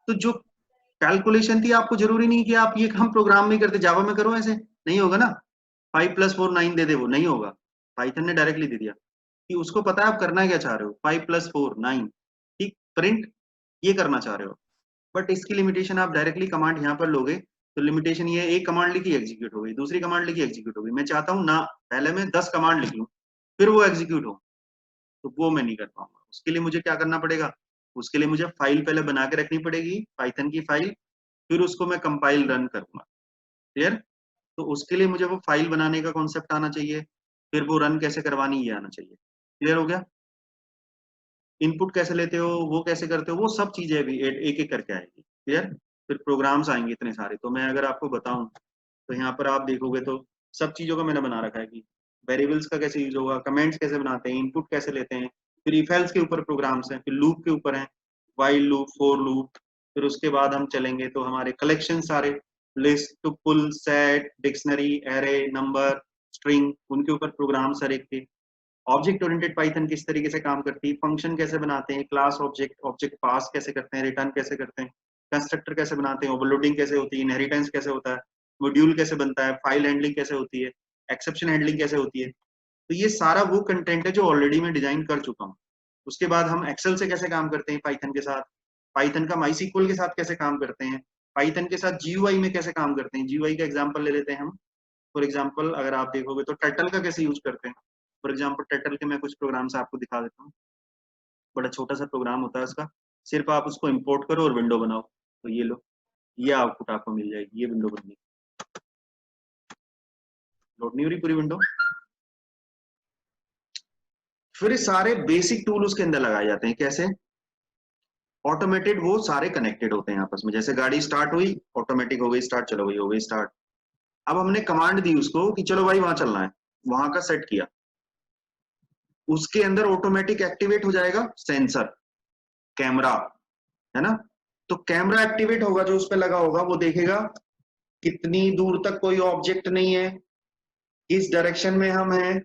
S1: तो जो कैलकुलेशन थी आपको जरूरी नहीं कि आप ये हम प्रोग्राम में करते, जावा में करो, ऐसे नहीं होगा ना। 5 + 4 9 दे दे, वो नहीं होगा। पाइथन ने डायरेक्टली दे दिया कि उसको पता है आप करना क्या चाह रहे हो, 5 + 4 9, ठीक। प्रिंट ये करना चाह रहे हो, बट इसकी लिमिटेशन आप डायरेक्टली कमांड यहाँ पर लोगे तो लिमिटेशन ये, एक कमांड लिखी एग्जीक्यूट हो गई, दूसरी कमांड लिखी एग्जीक्यूट हो गई। मैं चाहता हूँ ना पहले मैं 10 कमांड लिख लूँ फिर वो एग्जीक्यूट हो, तो वो मैं नहीं कर पाऊंगा। उसके लिए मुझे क्या करना पड़ेगा, उसके लिए मुझे फाइल पहले बना के रखनी पड़ेगी, पाइथन की फाइल, फिर उसको मैं कंपाइल रन करूंगा। क्लियर? तो उसके लिए मुझे वो फाइल बनाने का कॉन्सेप्ट आना चाहिए, फिर वो रन कैसे करवानी ये आना चाहिए। क्लियर हो गया? इनपुट कैसे लेते हो, वो कैसे करते हो, वो सब चीजें भी एक एक करके आएगी। क्लियर? फिर प्रोग्राम्स आएंगे इतने सारे, तो मैं अगर आपको बताऊं तो यहाँ पर आप देखोगे तो सब चीजों का मैंने बना रखा है कि वेरिएबल्स का कैसे यूज होगा, कमेंट्स कैसे बनाते हैं, इनपुट कैसे लेते हैं, फिर इफ एल्स के ऊपर प्रोग्राम्स हैं, फिर लूप के ऊपर हैं, व्हाइल लूप, फॉर लूप, फिर उसके बाद हम चलेंगे तो हमारे कलेक्शन सारे, list, tuple, set, dictionary, array, number, string, उनके ऊपर प्रोग्राम सारे थे। ऑब्जेक्ट ओरिएंटेड पाइथन किस तरीके से काम करती है, फंक्शन कैसे बनाते हैं, क्लास ऑब्जेक्ट, ऑब्जेक्ट पास कैसे करते हैं, रिटर्न कैसे करते हैं, कंस्ट्रक्टर कैसे बनाते हैं, ओवरलोडिंग कैसे होती है, इनहेरिटेंस कैसे होता है, मॉड्यूल कैसे बनता है, फाइल हैंडलिंग कैसे होती है, एक्सेप्शन हैंडलिंग कैसे होती है। तो ये सारा वो कंटेंट है जो ऑलरेडी मैं डिजाइन कर चुका हूँ। उसके बाद हम एक्सेल से कैसे काम करते हैं पाइथन के साथ, पाइथन का माईसीक्वल के साथ कैसे काम करते हैं, पाइथन के साथ जीयूआई में कैसे काम करते हैं। जीयूआई का एग्जांपल ले लेते हैं हम। फॉर एग्जांपल अगर आप देखोगे तो टर्टल का कैसे यूज करते हैं। फॉर एग्जांपल टर्टल के मैं कुछ प्रोग्राम्स आपको दिखा देता हूँ। बड़ा छोटा सा प्रोग्राम होता है उसका, सिर्फ आप उसको इंपोर्ट करो और विंडो बनाओ, तो ये लो, ये आउटपुट आपको मिल जाएगी, ये विंडो बन गई। लोड नहीं हो रही पूरी विंडो। फिर सारे बेसिक टूल उसके अंदर लगाए जाते हैं, कैसे, ऑटोमेटेड, वो सारे कनेक्टेड होते हैं आपस में। जैसे गाड़ी स्टार्ट हुई, ऑटोमेटिक हो गई स्टार्ट, चलो भाई हो गई स्टार्ट। अब हमने कमांड दी उसको कि चलो भाई वहां चलना है, वहां का सेट किया, उसके अंदर ऑटोमेटिक एक्टिवेट हो जाएगा सेंसर, कैमरा, है ना। तो कैमरा एक्टिवेट होगा, जो उस पर लगा होगा वो देखेगा कितनी दूर तक कोई ऑब्जेक्ट नहीं है, किस डायरेक्शन में हम हैं,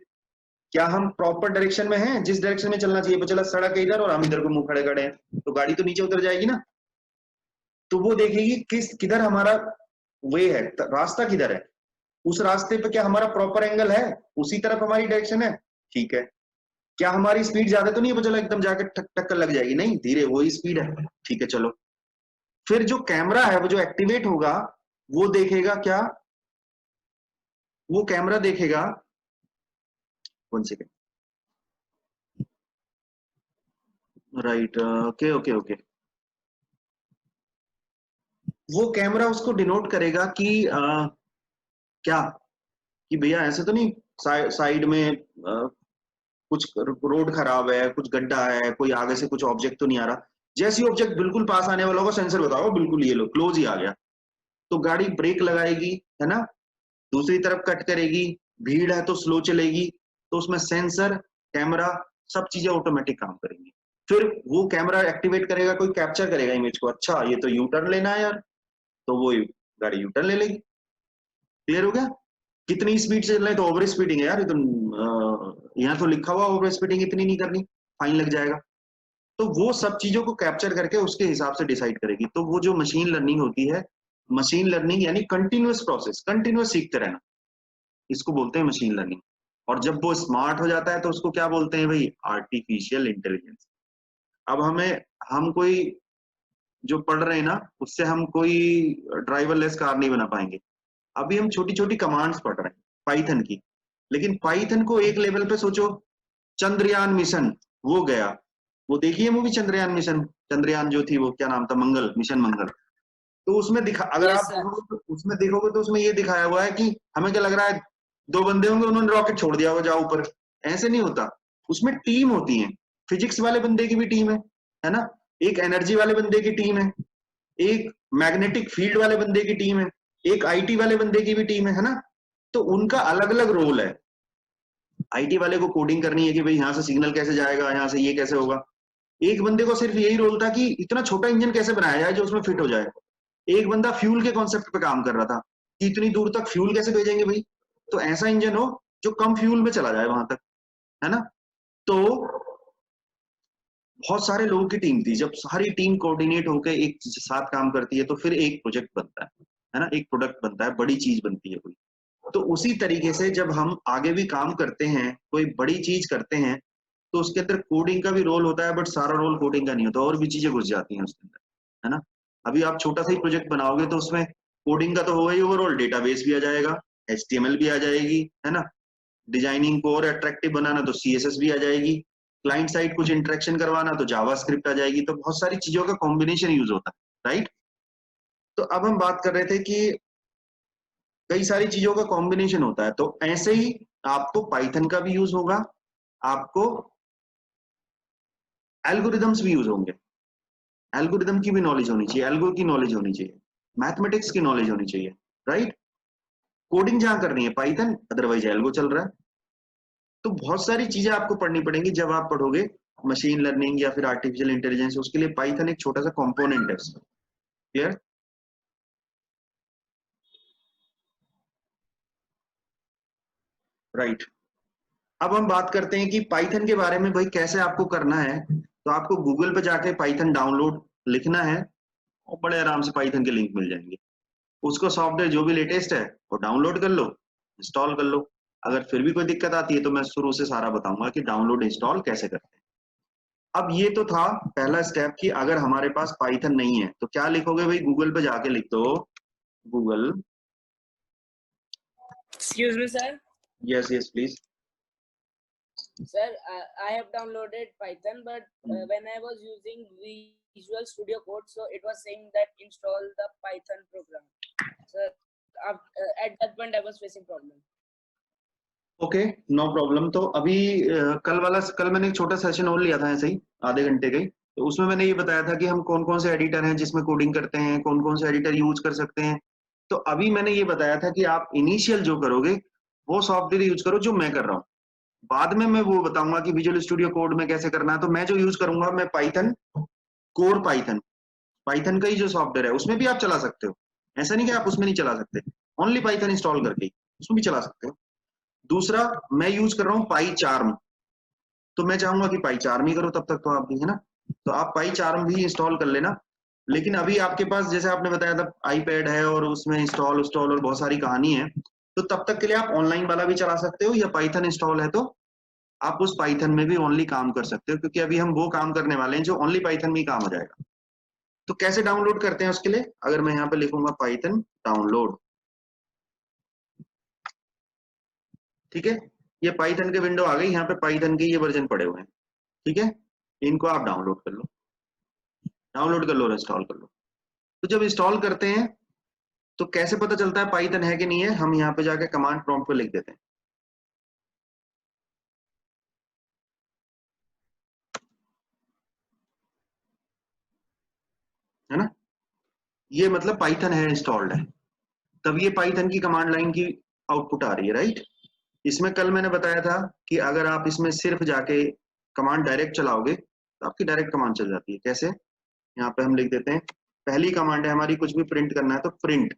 S1: क्या हम प्रॉपर डायरेक्शन में हैं, जिस डायरेक्शन में चलना चाहिए। चला सड़क है इधर और हम इधर को मुंह खड़े खड़े हैं, तो गाड़ी तो नीचे उतर जाएगी ना। तो वो देखेगी किधर हमारा वे है, रास्ता किधर है, उस रास्ते पे क्या हमारा प्रॉपर एंगल है, उसी तरफ हमारी डायरेक्शन है, ठीक है। क्या हमारी स्पीड ज्यादा तो नहीं है, चलो एकदम जाके टक्कर लग जाएगी, नहीं, धीरे, वही स्पीड है, ठीक है चलो। फिर जो कैमरा है वो जो एक्टिवेट होगा, वो देखेगा क्या, वो कैमरा देखेगा, one second, right, okay okay okay, वो कैमरा उसको डिनोट करेगा कि क्या, कि भैया ऐसे तो नहीं साइड में कुछ रोड खराब है, कुछ गड्ढा है, कोई आगे से कुछ ऑब्जेक्ट तो नहीं आ रहा। जैसे ही ऑब्जेक्ट बिल्कुल पास आने वाला होगा, सेंसर बताओ बिल्कुल ये लो क्लोज ही आ गया, तो गाड़ी ब्रेक लगाएगी, है ना, दूसरी तरफ कट करेगी, भीड़ है तो स्लो चलेगी, तो उसमें सेंसर, कैमरा, सब चीजें ऑटोमेटिक काम करेंगी। फिर वो कैमरा एक्टिवेट करेगा, कोई कैप्चर करेगा इमेज को, अच्छा ये तो यू टर्न लेना है यार, तो वो गाड़ी यू टर्न ले लेगी। क्लियर हो गया। कितनी स्पीड से चलना है, तो ओवर स्पीडिंग है यार, ये तो यहाँ तो लिखा हुआ ओवर स्पीडिंग इतनी नहीं करनी, फाइन लग जाएगा। तो वो सब चीजों को कैप्चर करके उसके हिसाब से डिसाइड करेगी। तो वो जो मशीन लर्निंग होती है, मशीन लर्निंग यानी कंटिन्यूअस प्रोसेस, कंटिन्यूअस सीखते रहना, इसको बोलते हैं मशीन लर्निंग। और जब वो स्मार्ट हो जाता है तो उसको क्या बोलते हैं भाई, आर्टिफिशियल इंटेलिजेंस। अब हम कोई जो पढ़ रहे हैं ना, उससे हम कोई ड्राइवरलेस कार नहीं बना पाएंगे। अभी हम छोटी छोटी कमांड्स पढ़ रहे हैं पाइथन की, लेकिन पाइथन को एक लेवल पे सोचो, चंद्रयान मिशन वो गया, वो देखिए मूवी चंद्रयान मिशन, चंद्रयान जो थी वो क्या नाम था, मंगल मिशन मंगल। तो उसमें अगर
S3: Yes,
S1: आप
S3: sir.
S1: उसमें देखोगे तो उसमें ये दिखाया हुआ है कि हमें क्या लग रहा है, दो बंदे होंगे, उन्होंने रॉकेट छोड़ दिया होगा जाओ ऊपर, ऐसे नहीं होता। उसमें टीम होती है, फिजिक्स वाले बंदे की भी टीम है ना, एक एनर्जी वाले बंदे की टीम है, एक मैग्नेटिक फील्ड वाले बंदे की टीम है, एक आईटी वाले बंदे की भी टीम है ना। तो उनका अलग अलग रोल है। आईटी वाले को कोडिंग करनी है कि भाई यहाँ से सिग्नल कैसे जाएगा, यहाँ से ये कैसे होगा। एक बंदे को सिर्फ यही रोल था कि इतना छोटा इंजन कैसे बनाया जाए जो उसमें फिट हो जाए। एक बंदा फ्यूल के कॉन्सेप्ट पे काम कर रहा था कि इतनी दूर तक फ्यूल कैसे भेजेंगे भाई, तो ऐसा इंजन हो जो कम फ्यूल में चला जाए वहां तक, है ना। तो बहुत सारे लोगों की टीम थी। जब सारी टीम कोऑर्डिनेट होकर एक साथ काम करती है तो फिर एक प्रोजेक्ट बनता है ना, एक प्रोडक्ट बनता है, बड़ी चीज बनती है कोई। तो उसी तरीके से जब हम आगे भी काम करते हैं, कोई बड़ी चीज करते हैं, तो उसके अंदर कोडिंग का भी रोल होता है, बट सारा रोल कोडिंग का नहीं होता, और भी चीजें घुस जाती हैं उसके अंदर, है ना। अभी आप छोटा सा ही प्रोजेक्ट बनाओगे तो उसमें कोडिंग का तो होगा ही, ओवरऑल डेटाबेस भी आ जाएगा, HTML भी आ जाएगी, है ना, डिजाइनिंग को और अट्रैक्टिव बनाना तो CSS भी आ जाएगी, क्लाइंट साइड कुछ इंटरेक्शन करवाना तो जावास्क्रिप्ट आ जाएगी। तो बहुत सारी चीजों का कॉम्बिनेशन यूज होता है, राइट। तो अब हम बात कर रहे थे कि कई सारी चीजों का कॉम्बिनेशन होता है, तो ऐसे ही आपको पाइथन का भी यूज होगा, आपको एल्गोरिदम्स भी यूज होंगे। एल्गोरिदम की भी नॉलेज होनी चाहिए, एल्गो की नॉलेज होनी चाहिए, मैथमेटिक्स की नॉलेज होनी चाहिए, राइट। कोडिंग जहां करनी है पाइथन, अदरवाइज एल्गो चल रहा है। तो बहुत सारी चीजें आपको पढ़नी पड़ेंगी जब आप पढ़ोगे मशीन लर्निंग या फिर आर्टिफिशियल इंटेलिजेंस। उसके लिए पाइथन एक छोटा सा कंपोनेंट है उसका। क्लियर? राइट। अब हम बात करते हैं कि पाइथन के बारे में भाई कैसे आपको करना है। तो आपको गूगल पे जाके पाइथन डाउनलोड लिखना है और बड़े आराम से पाइथन के लिंक मिल जाएंगे। उसको सॉफ्टवेयर जो भी लेटेस्ट है वो डाउनलोड कर लो, इंस्टॉल कर लो। अगर फिर भी कोई दिक्कत आती है तो मैं शुरू से सारा बताऊंगा कि डाउनलोड इंस्टॉल कैसे करते हैं। अब ये तो था पहला स्टेप कि अगर हमारे पास पाइथन नहीं है तो क्या लिखोगे भाई, गूगल पे जाके लिख दो Google.
S3: Excuse me, sir.
S1: Yes yes please.
S3: Sir, I have downloaded Python, but when I was using Visual Studio Code, so it was saying that install the Python program. So at that point, I was facing problem.
S1: Okay no problem. तो अभी कल मैंने एक छोटा session और लिया था ऐसे ही आधे घंटे का ही। तो उसमें मैंने ये बताया था कि हम कौन कौन से एडिटर हैं जिसमें कोडिंग करते हैं, कौन कौन से एडिटर यूज कर सकते हैं। तो अभी मैंने ये बताया था कि आप इनिशियल जो करोगे वो सॉफ्टवेयर यूज करो जो मैं कर रहा हूँ। बाद में मैं वो बताऊंगा कि विजुअल स्टूडियो कोड में कैसे करना है। तो मैं जो यूज करूंगा मैं पाइथन, कोर पाइथन का ही जो सॉफ्टवेयर है उसमें भी आप चला सकते हो। ऐसा नहीं कि आप उसमें नहीं चला सकते, ओनली पाइथन इंस्टॉल करके उसमें भी चला सकते हो। दूसरा मैं यूज कर रहा हूँ पाईचार्म। तो मैं चाहूंगा कि पाईचार्म ही करो तब तक तो आप भी, है ना। तो आप पाईचार्म भी इंस्टॉल कर लेना। लेकिन अभी आपके पास जैसे आपने बताया था आईपैड है और उसमें इंस्टॉल और बहुत सारी कहानी है, तो तब तक के लिए आप ऑनलाइन वाला भी चला सकते हो या पाइथन इंस्टॉल है तो आप उस पाइथन में भी ओनली काम कर सकते हो, क्योंकि अभी हम वो काम करने वाले हैं जो ओनली पाइथन में ही काम हो जाएगा। तो कैसे डाउनलोड करते हैं उसके लिए, अगर मैं यहाँ पे लिखूंगा पाइथन डाउनलोड, ठीक है। ये पाइथन के विंडो आ गई, यहाँ पे पाइथन के ये वर्जन पड़े हुए हैं, ठीक है। इनको आप डाउनलोड कर लो, डाउनलोड कर लो और इंस्टॉल कर लो। तो जब इंस्टॉल करते हैं तो कैसे पता चलता है पाइथन है कि नहीं है, हम यहाँ पे जाके कमांड प्रॉम्प्ट पे लिख देते हैं, है ना। ये मतलब पाइथन है, इंस्टॉल्ड है, तब ये पाइथन की कमांड लाइन की आउटपुट आ रही है, राइट। इसमें कल मैंने बताया था कि अगर आप इसमें सिर्फ जाके कमांड डायरेक्ट चलाओगे तो आपकी डायरेक्ट कमांड चल जाती है। कैसे, यहाँ पे हम लिख देते हैं, पहली कमांड है हमारी, कुछ भी प्रिंट करना है तो प्रिंट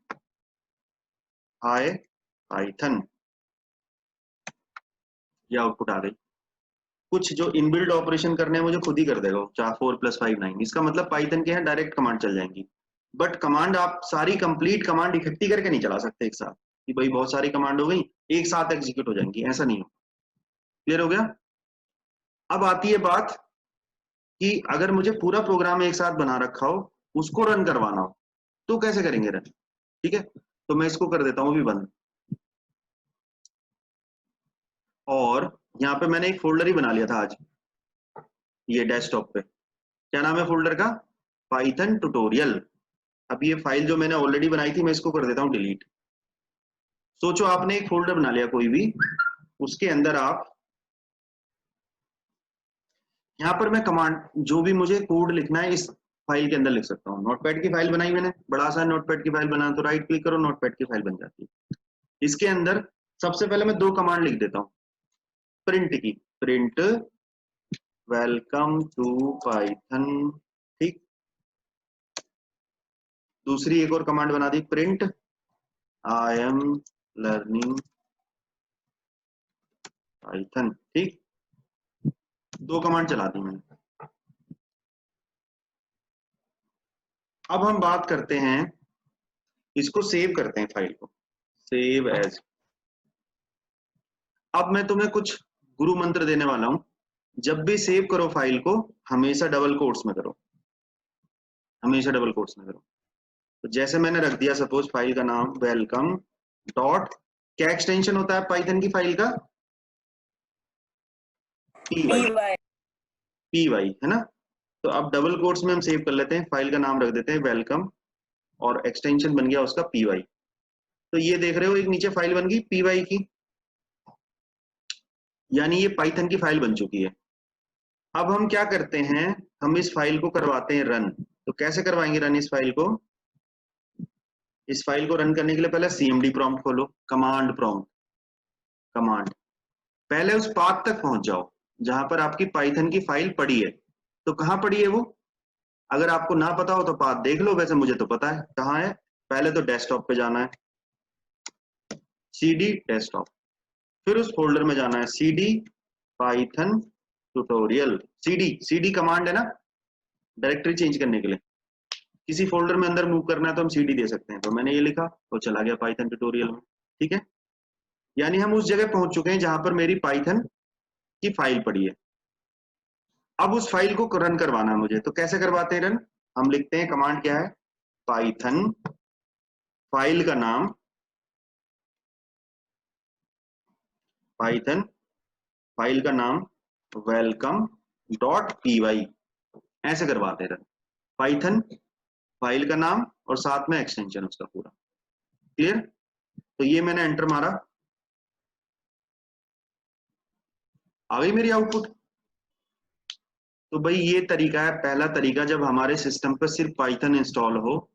S1: हाय पाइथन, ये आउटपुट आ गई। कुछ जो इनबिल्ड ऑपरेशन करने हैं मुझे खुद ही कर देगा, चाहे 4 + 5 9। इसका मतलब पाइथन के यहाँ डायरेक्ट कमांड चल जाएंगी। बट कमांड आप सारी कंप्लीट कमांड इकट्ठी करके नहीं चला सकते एक साथ, कि भाई बहुत सारी कमांड हो गई एक साथ एग्जीक्यूट हो जाएंगी, ऐसा नहीं हो। क्लियर हो गया। अब आती है बात कि अगर मुझे पूरा प्रोग्राम एक साथ बना रखा हो, उसको रन करवाना हो, तो कैसे करेंगे रन, ठीक है। तो मैं इसको कर देता हूं अभी बंद, और यहाँ पे मैंने एक फोल्डर ही बना लिया था आज, ये डेस्कटॉप पे। क्या नाम है फोल्डर का, पाइथन ट्यूटोरियल। अब ये फाइल जो मैंने ऑलरेडी बनाई थी मैं इसको कर देता हूँ डिलीट। सोचो आपने एक फोल्डर बना लिया कोई भी, उसके अंदर आप, यहाँ पर मैं कमांड जो भी मुझे कोड लिखना है इस फाइल के अंदर लिख सकता हूँ। नोटपैड की फाइल बनाई मैंने, बड़ा आसान नोटपैड की फाइल बना, तो राइट क्लिक करो, नोटपैड की फाइल बन जाती है। इसके अंदर सबसे पहले मैं 2 कमांड लिख देता हूँ, प्रिंट की, प्रिंट वेलकम टू पाइथन, ठीक। दूसरी एक और कमांड बना दी, print I am learning Python, ठीक। 2 कमांड चला दी मैंने। अब हम बात करते हैं, इसको सेव करते हैं फाइल को, सेव एज। अब मैं तुम्हें कुछ गुरु मंत्र देने वाला हूं, जब भी सेव करो फाइल को हमेशा डबल कोट्स में करो, हमेशा डबल कोट्स में करो। तो जैसे मैंने रख दिया सपोज फाइल का नाम वेलकम डॉट, क्या एक्सटेंशन होता है पाइथन की फाइल का, पी वाई, है ना। तो अब डबल कोट्स में हम सेव कर लेते हैं, फाइल का नाम रख देते हैं वेलकम और एक्सटेंशन बन गया उसका पी वाई। तो ये देख रहे हो एक नीचे फाइल बन गई पी वाई की, यानी ये पाइथन की फाइल बन चुकी है। अब हम क्या करते हैं, हम इस फाइल को करवाते हैं रन। तो कैसे करवाएंगे रन इस फाइल को, इस फाइल को रन करने के लिए पहले cmd प्रॉम्प्ट खोलो, कमांड प्रॉम्प्ट, कमांड, पहले उस पाथ तक पहुंच जाओ जहां पर आपकी पाइथन की फाइल पड़ी है। तो कहाँ पड़ी है वो? अगर आपको ना पता हो तो पाथ देख लो, वैसे मुझे तो पता है कहाँ है। पहले तो डेस्कटॉप पे जाना है, cd डेस्कटॉप, फिर उस फोल्डर में जाना है cd Python tutorial. cd command है ना डायरेक्टरी चेंज करने के लिए, किसी फोल्डर में अंदर मूव करना है तो हम cd दे सकते हैं। तो मैंने ये लिखा तो चला गया पाइथन ट्यूटोरियल में, ठीक है। यानी हम उस जगह पहुंच चुके हैं जहां पर मेरी पाइथन की फाइल पड़ी है। अब उस फाइल को रन करवाना है मुझे, तो कैसे करवाते हैं रन? हम लिखते हैं, कमांड क्या है, पाइथन फाइल का नाम, पाइथन फाइल का नाम welcome.py, ऐसे करवाते हैं रन। पाइथन फाइल का नाम और साथ में एक्सटेंशन उसका पूरा। क्लियर? तो ये मैंने एंटर मारा, आ गई मेरी आउटपुट। तो भाई ये तरीका है, पहला तरीका, जब हमारे सिस्टम पर सिर्फ पाइथन इंस्टॉल हो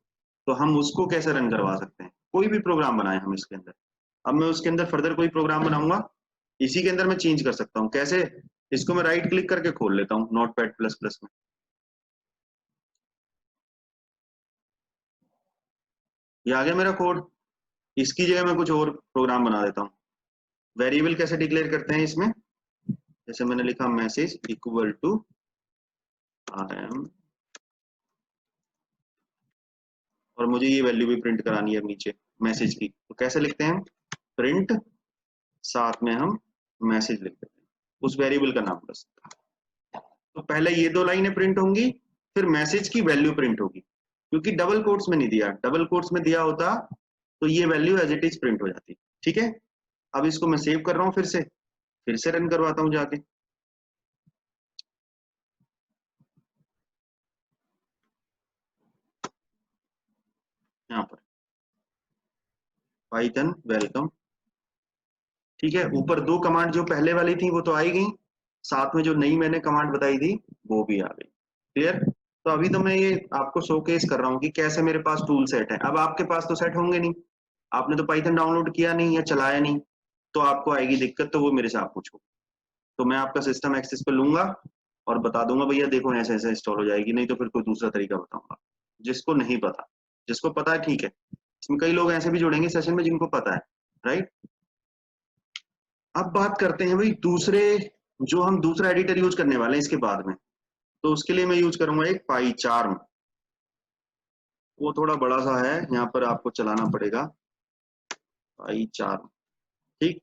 S1: तो हम उसको कैसे रन करवा सकते हैं। कोई भी प्रोग्राम बनाए हम इसके अंदर, अब मैं उसके अंदर फर्दर कोई प्रोग्राम बनाऊंगा, इसी के अंदर मैं चेंज कर सकता हूँ। कैसे? इसको मैं राइट क्लिक करके खोल लेता हूँ नोटपैड प्लस प्लस में, ये आ गया मेरा कोड। इसकी जगह मैं कुछ और प्रोग्राम बना देता हूँ। वेरिएबल कैसे डिक्लेयर करते हैं इसमें? जैसे मैंने लिखा message equal to I am, और मुझे ये वैल्यू भी प्रिंट करानी है नीचे मैसेज की, तो कैसे लिखते हैं? प्रिंट, साथ में हम मैसेज लिख देते हैं उस वेरिएबल का नाम बस। तो पहले ये दो लाइनें प्रिंट होंगी, फिर मैसेज की वैल्यू प्रिंट होगी, क्योंकि डबल कोट्स में नहीं दिया। डबल कोट्स में दिया होता तो ये value as it is print हो जाती। ठीक है, अब इसको मैं सेव कर रहा हूँ, फिर से रन करवाता हूँ जाके। यहाँ पर पाइथन वेलकम, ठीक है। ऊपर दो कमांड जो पहले वाली थी वो तो आई गई, साथ में जो नई मैंने कमांड बताई थी वो भी आ गई। क्लियर? तो अभी तो मैं ये आपको शोकेस कर रहा हूँ कि कैसे मेरे पास टूल सेट है। अब आपके पास तो सेट होंगे नहीं, आपने तो पाइथन डाउनलोड किया नहीं या चलाया नहीं, तो आपको आएगी दिक्कत, तो वो मेरे से आप पूछो। तो मैं आपका सिस्टम एक्सेस पे लूंगा और बता दूंगा भैया देखो ऐसे ऐसे इंस्टॉल हो जाएगी, नहीं तो फिर कोई दूसरा तरीका बताऊंगा। जिसको नहीं पता, जिसको पता है ठीक है, इसमें कई लोग ऐसे भी जुड़ेंगे सेशन में जिनको पता है, राइट। अब बात करते हैं भाई दूसरे, जो हम दूसरा एडिटर यूज करने वाले हैं इसके बाद में, तो उसके लिए मैं यूज करूंगा एक पाईचार्म। वो थोड़ा बड़ा सा है, यहाँ पर आपको चलाना पड़ेगा पाईचार्म, ठीक।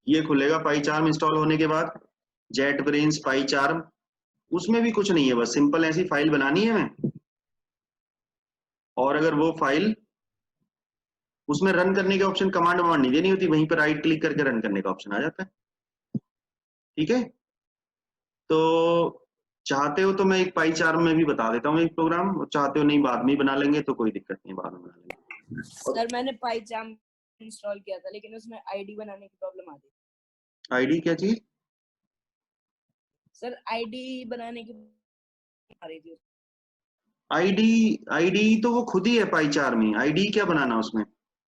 S1: ये खुलेगा पाईचार्म इंस्टॉल होने के बाद, जेट ब्रेन्स पाईचार्म। उसमें भी कुछ नहीं है, बस सिंपल ऐसी फाइल बनानी है हमें, और अगर वो फाइल, उसमें रन करने के ऑप्शन, कमांड वमांड नहीं देनी होती, वहीं पर राइट क्लिक करके रन करने का ऑप्शन आ जाता है। ठीक है, तो चाहते हो तो मैं एक पाईचार्म में भी बता देता हूँ एक प्रोग्राम, चाहते हो नहीं बाद में बना लेंगे तो कोई दिक्कत नहीं, बाद में बना लेंगे।
S3: सर मैंने पाईचार्म इंस्टॉल किया था लेकिन उसमें आईडी बनाने की प्रॉब्लम आ रही।
S1: आईडी क्या चीज?
S3: सर आईडी बनाने की आ रही थी।
S1: आईडी, आईडी तो वो खुद ही है पाईचार्म ही, आईडी क्या बनाना उसमें।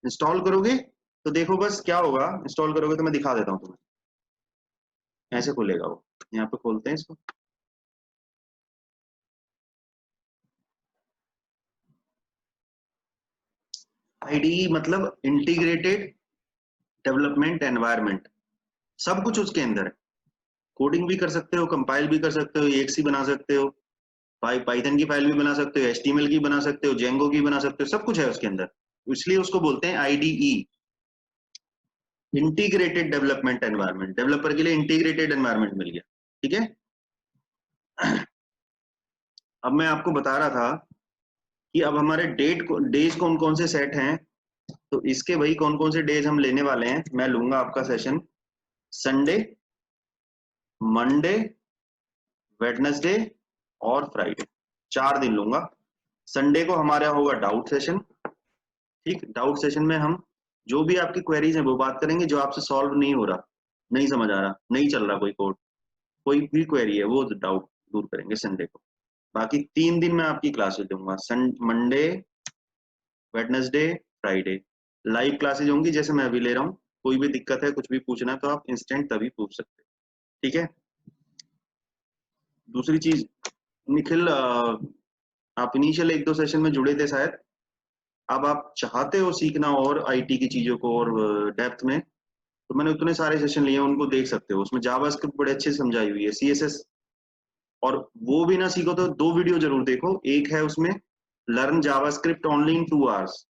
S1: इंस्टॉल करोगे तो देखो बस क्या होगा, इंस्टॉल करोगे तो मैं दिखा देता हूँ तुम्हें, ऐसे खुलेगा वो। यहाँ पे खोलते हैं इसको, आईडी मतलब इंटीग्रेटेड डेवलपमेंट एनवायरनमेंट, सब कुछ उसके अंदर है। कोडिंग भी कर सकते हो, कंपाइल भी कर सकते हो, एक्स बना सकते हो, पाइथन की फाइल भी बना सकते हो, एचटीएमएल की बना सकते हो, जेंगो की बना सकते हो, सब कुछ है उसके अंदर। इसलिए उसको बोलते हैं IDE, integrated development environment. Developer के लिए इंटीग्रेटेड एनवायरनमेंट मिल गया। ठीक है, अब मैं आपको बता रहा था कि अब हमारे डेज कौन कौन से सेट हैं, तो इसके भाई कौन कौन से डेज हम लेने वाले हैं। मैं लूंगा आपका सेशन संडे, मंडे, वेडनेसडे और फ्राइडे, 4 दिन लूंगा। संडे को हमारा होगा डाउट सेशन, ठीक। डाउट सेशन में हम जो भी आपकी क्वेरीज हैं वो बात करेंगे, जो आपसे सॉल्व नहीं हो रहा, नहीं समझ आ रहा, नहीं चल रहा कोई कोड, कोई भी क्वेरी है वो डाउट दूर करेंगे संडे को। बाकी 3 दिन मैं आपकी क्लासेस दूंगा, Monday, Wednesday, Friday. Live classes होंगी जैसे मैं अभी ले रहा हूँ, कोई भी दिक्कत है, कुछ भी पूछना है तो आप इंस्टेंट तभी पूछ सकते हैं, ठीक है। दूसरी चीज, निखिल आप इनिशियल 1-2 सेशन में जुड़े थे शायद, अब आप चाहते हो सीखना और आईटी की चीजों को और डेप्थ में, तो मैंने उतने सारे सेशन लिए, उनको देख सकते हो, उसमें जावास्क्रिप्ट बड़े अच्छे से समझाई हुई है, सीएसएस, और वो भी ना सीखो तो 2 वीडियो जरूर देखो। एक है उसमें learn JavaScript only in 2 hours,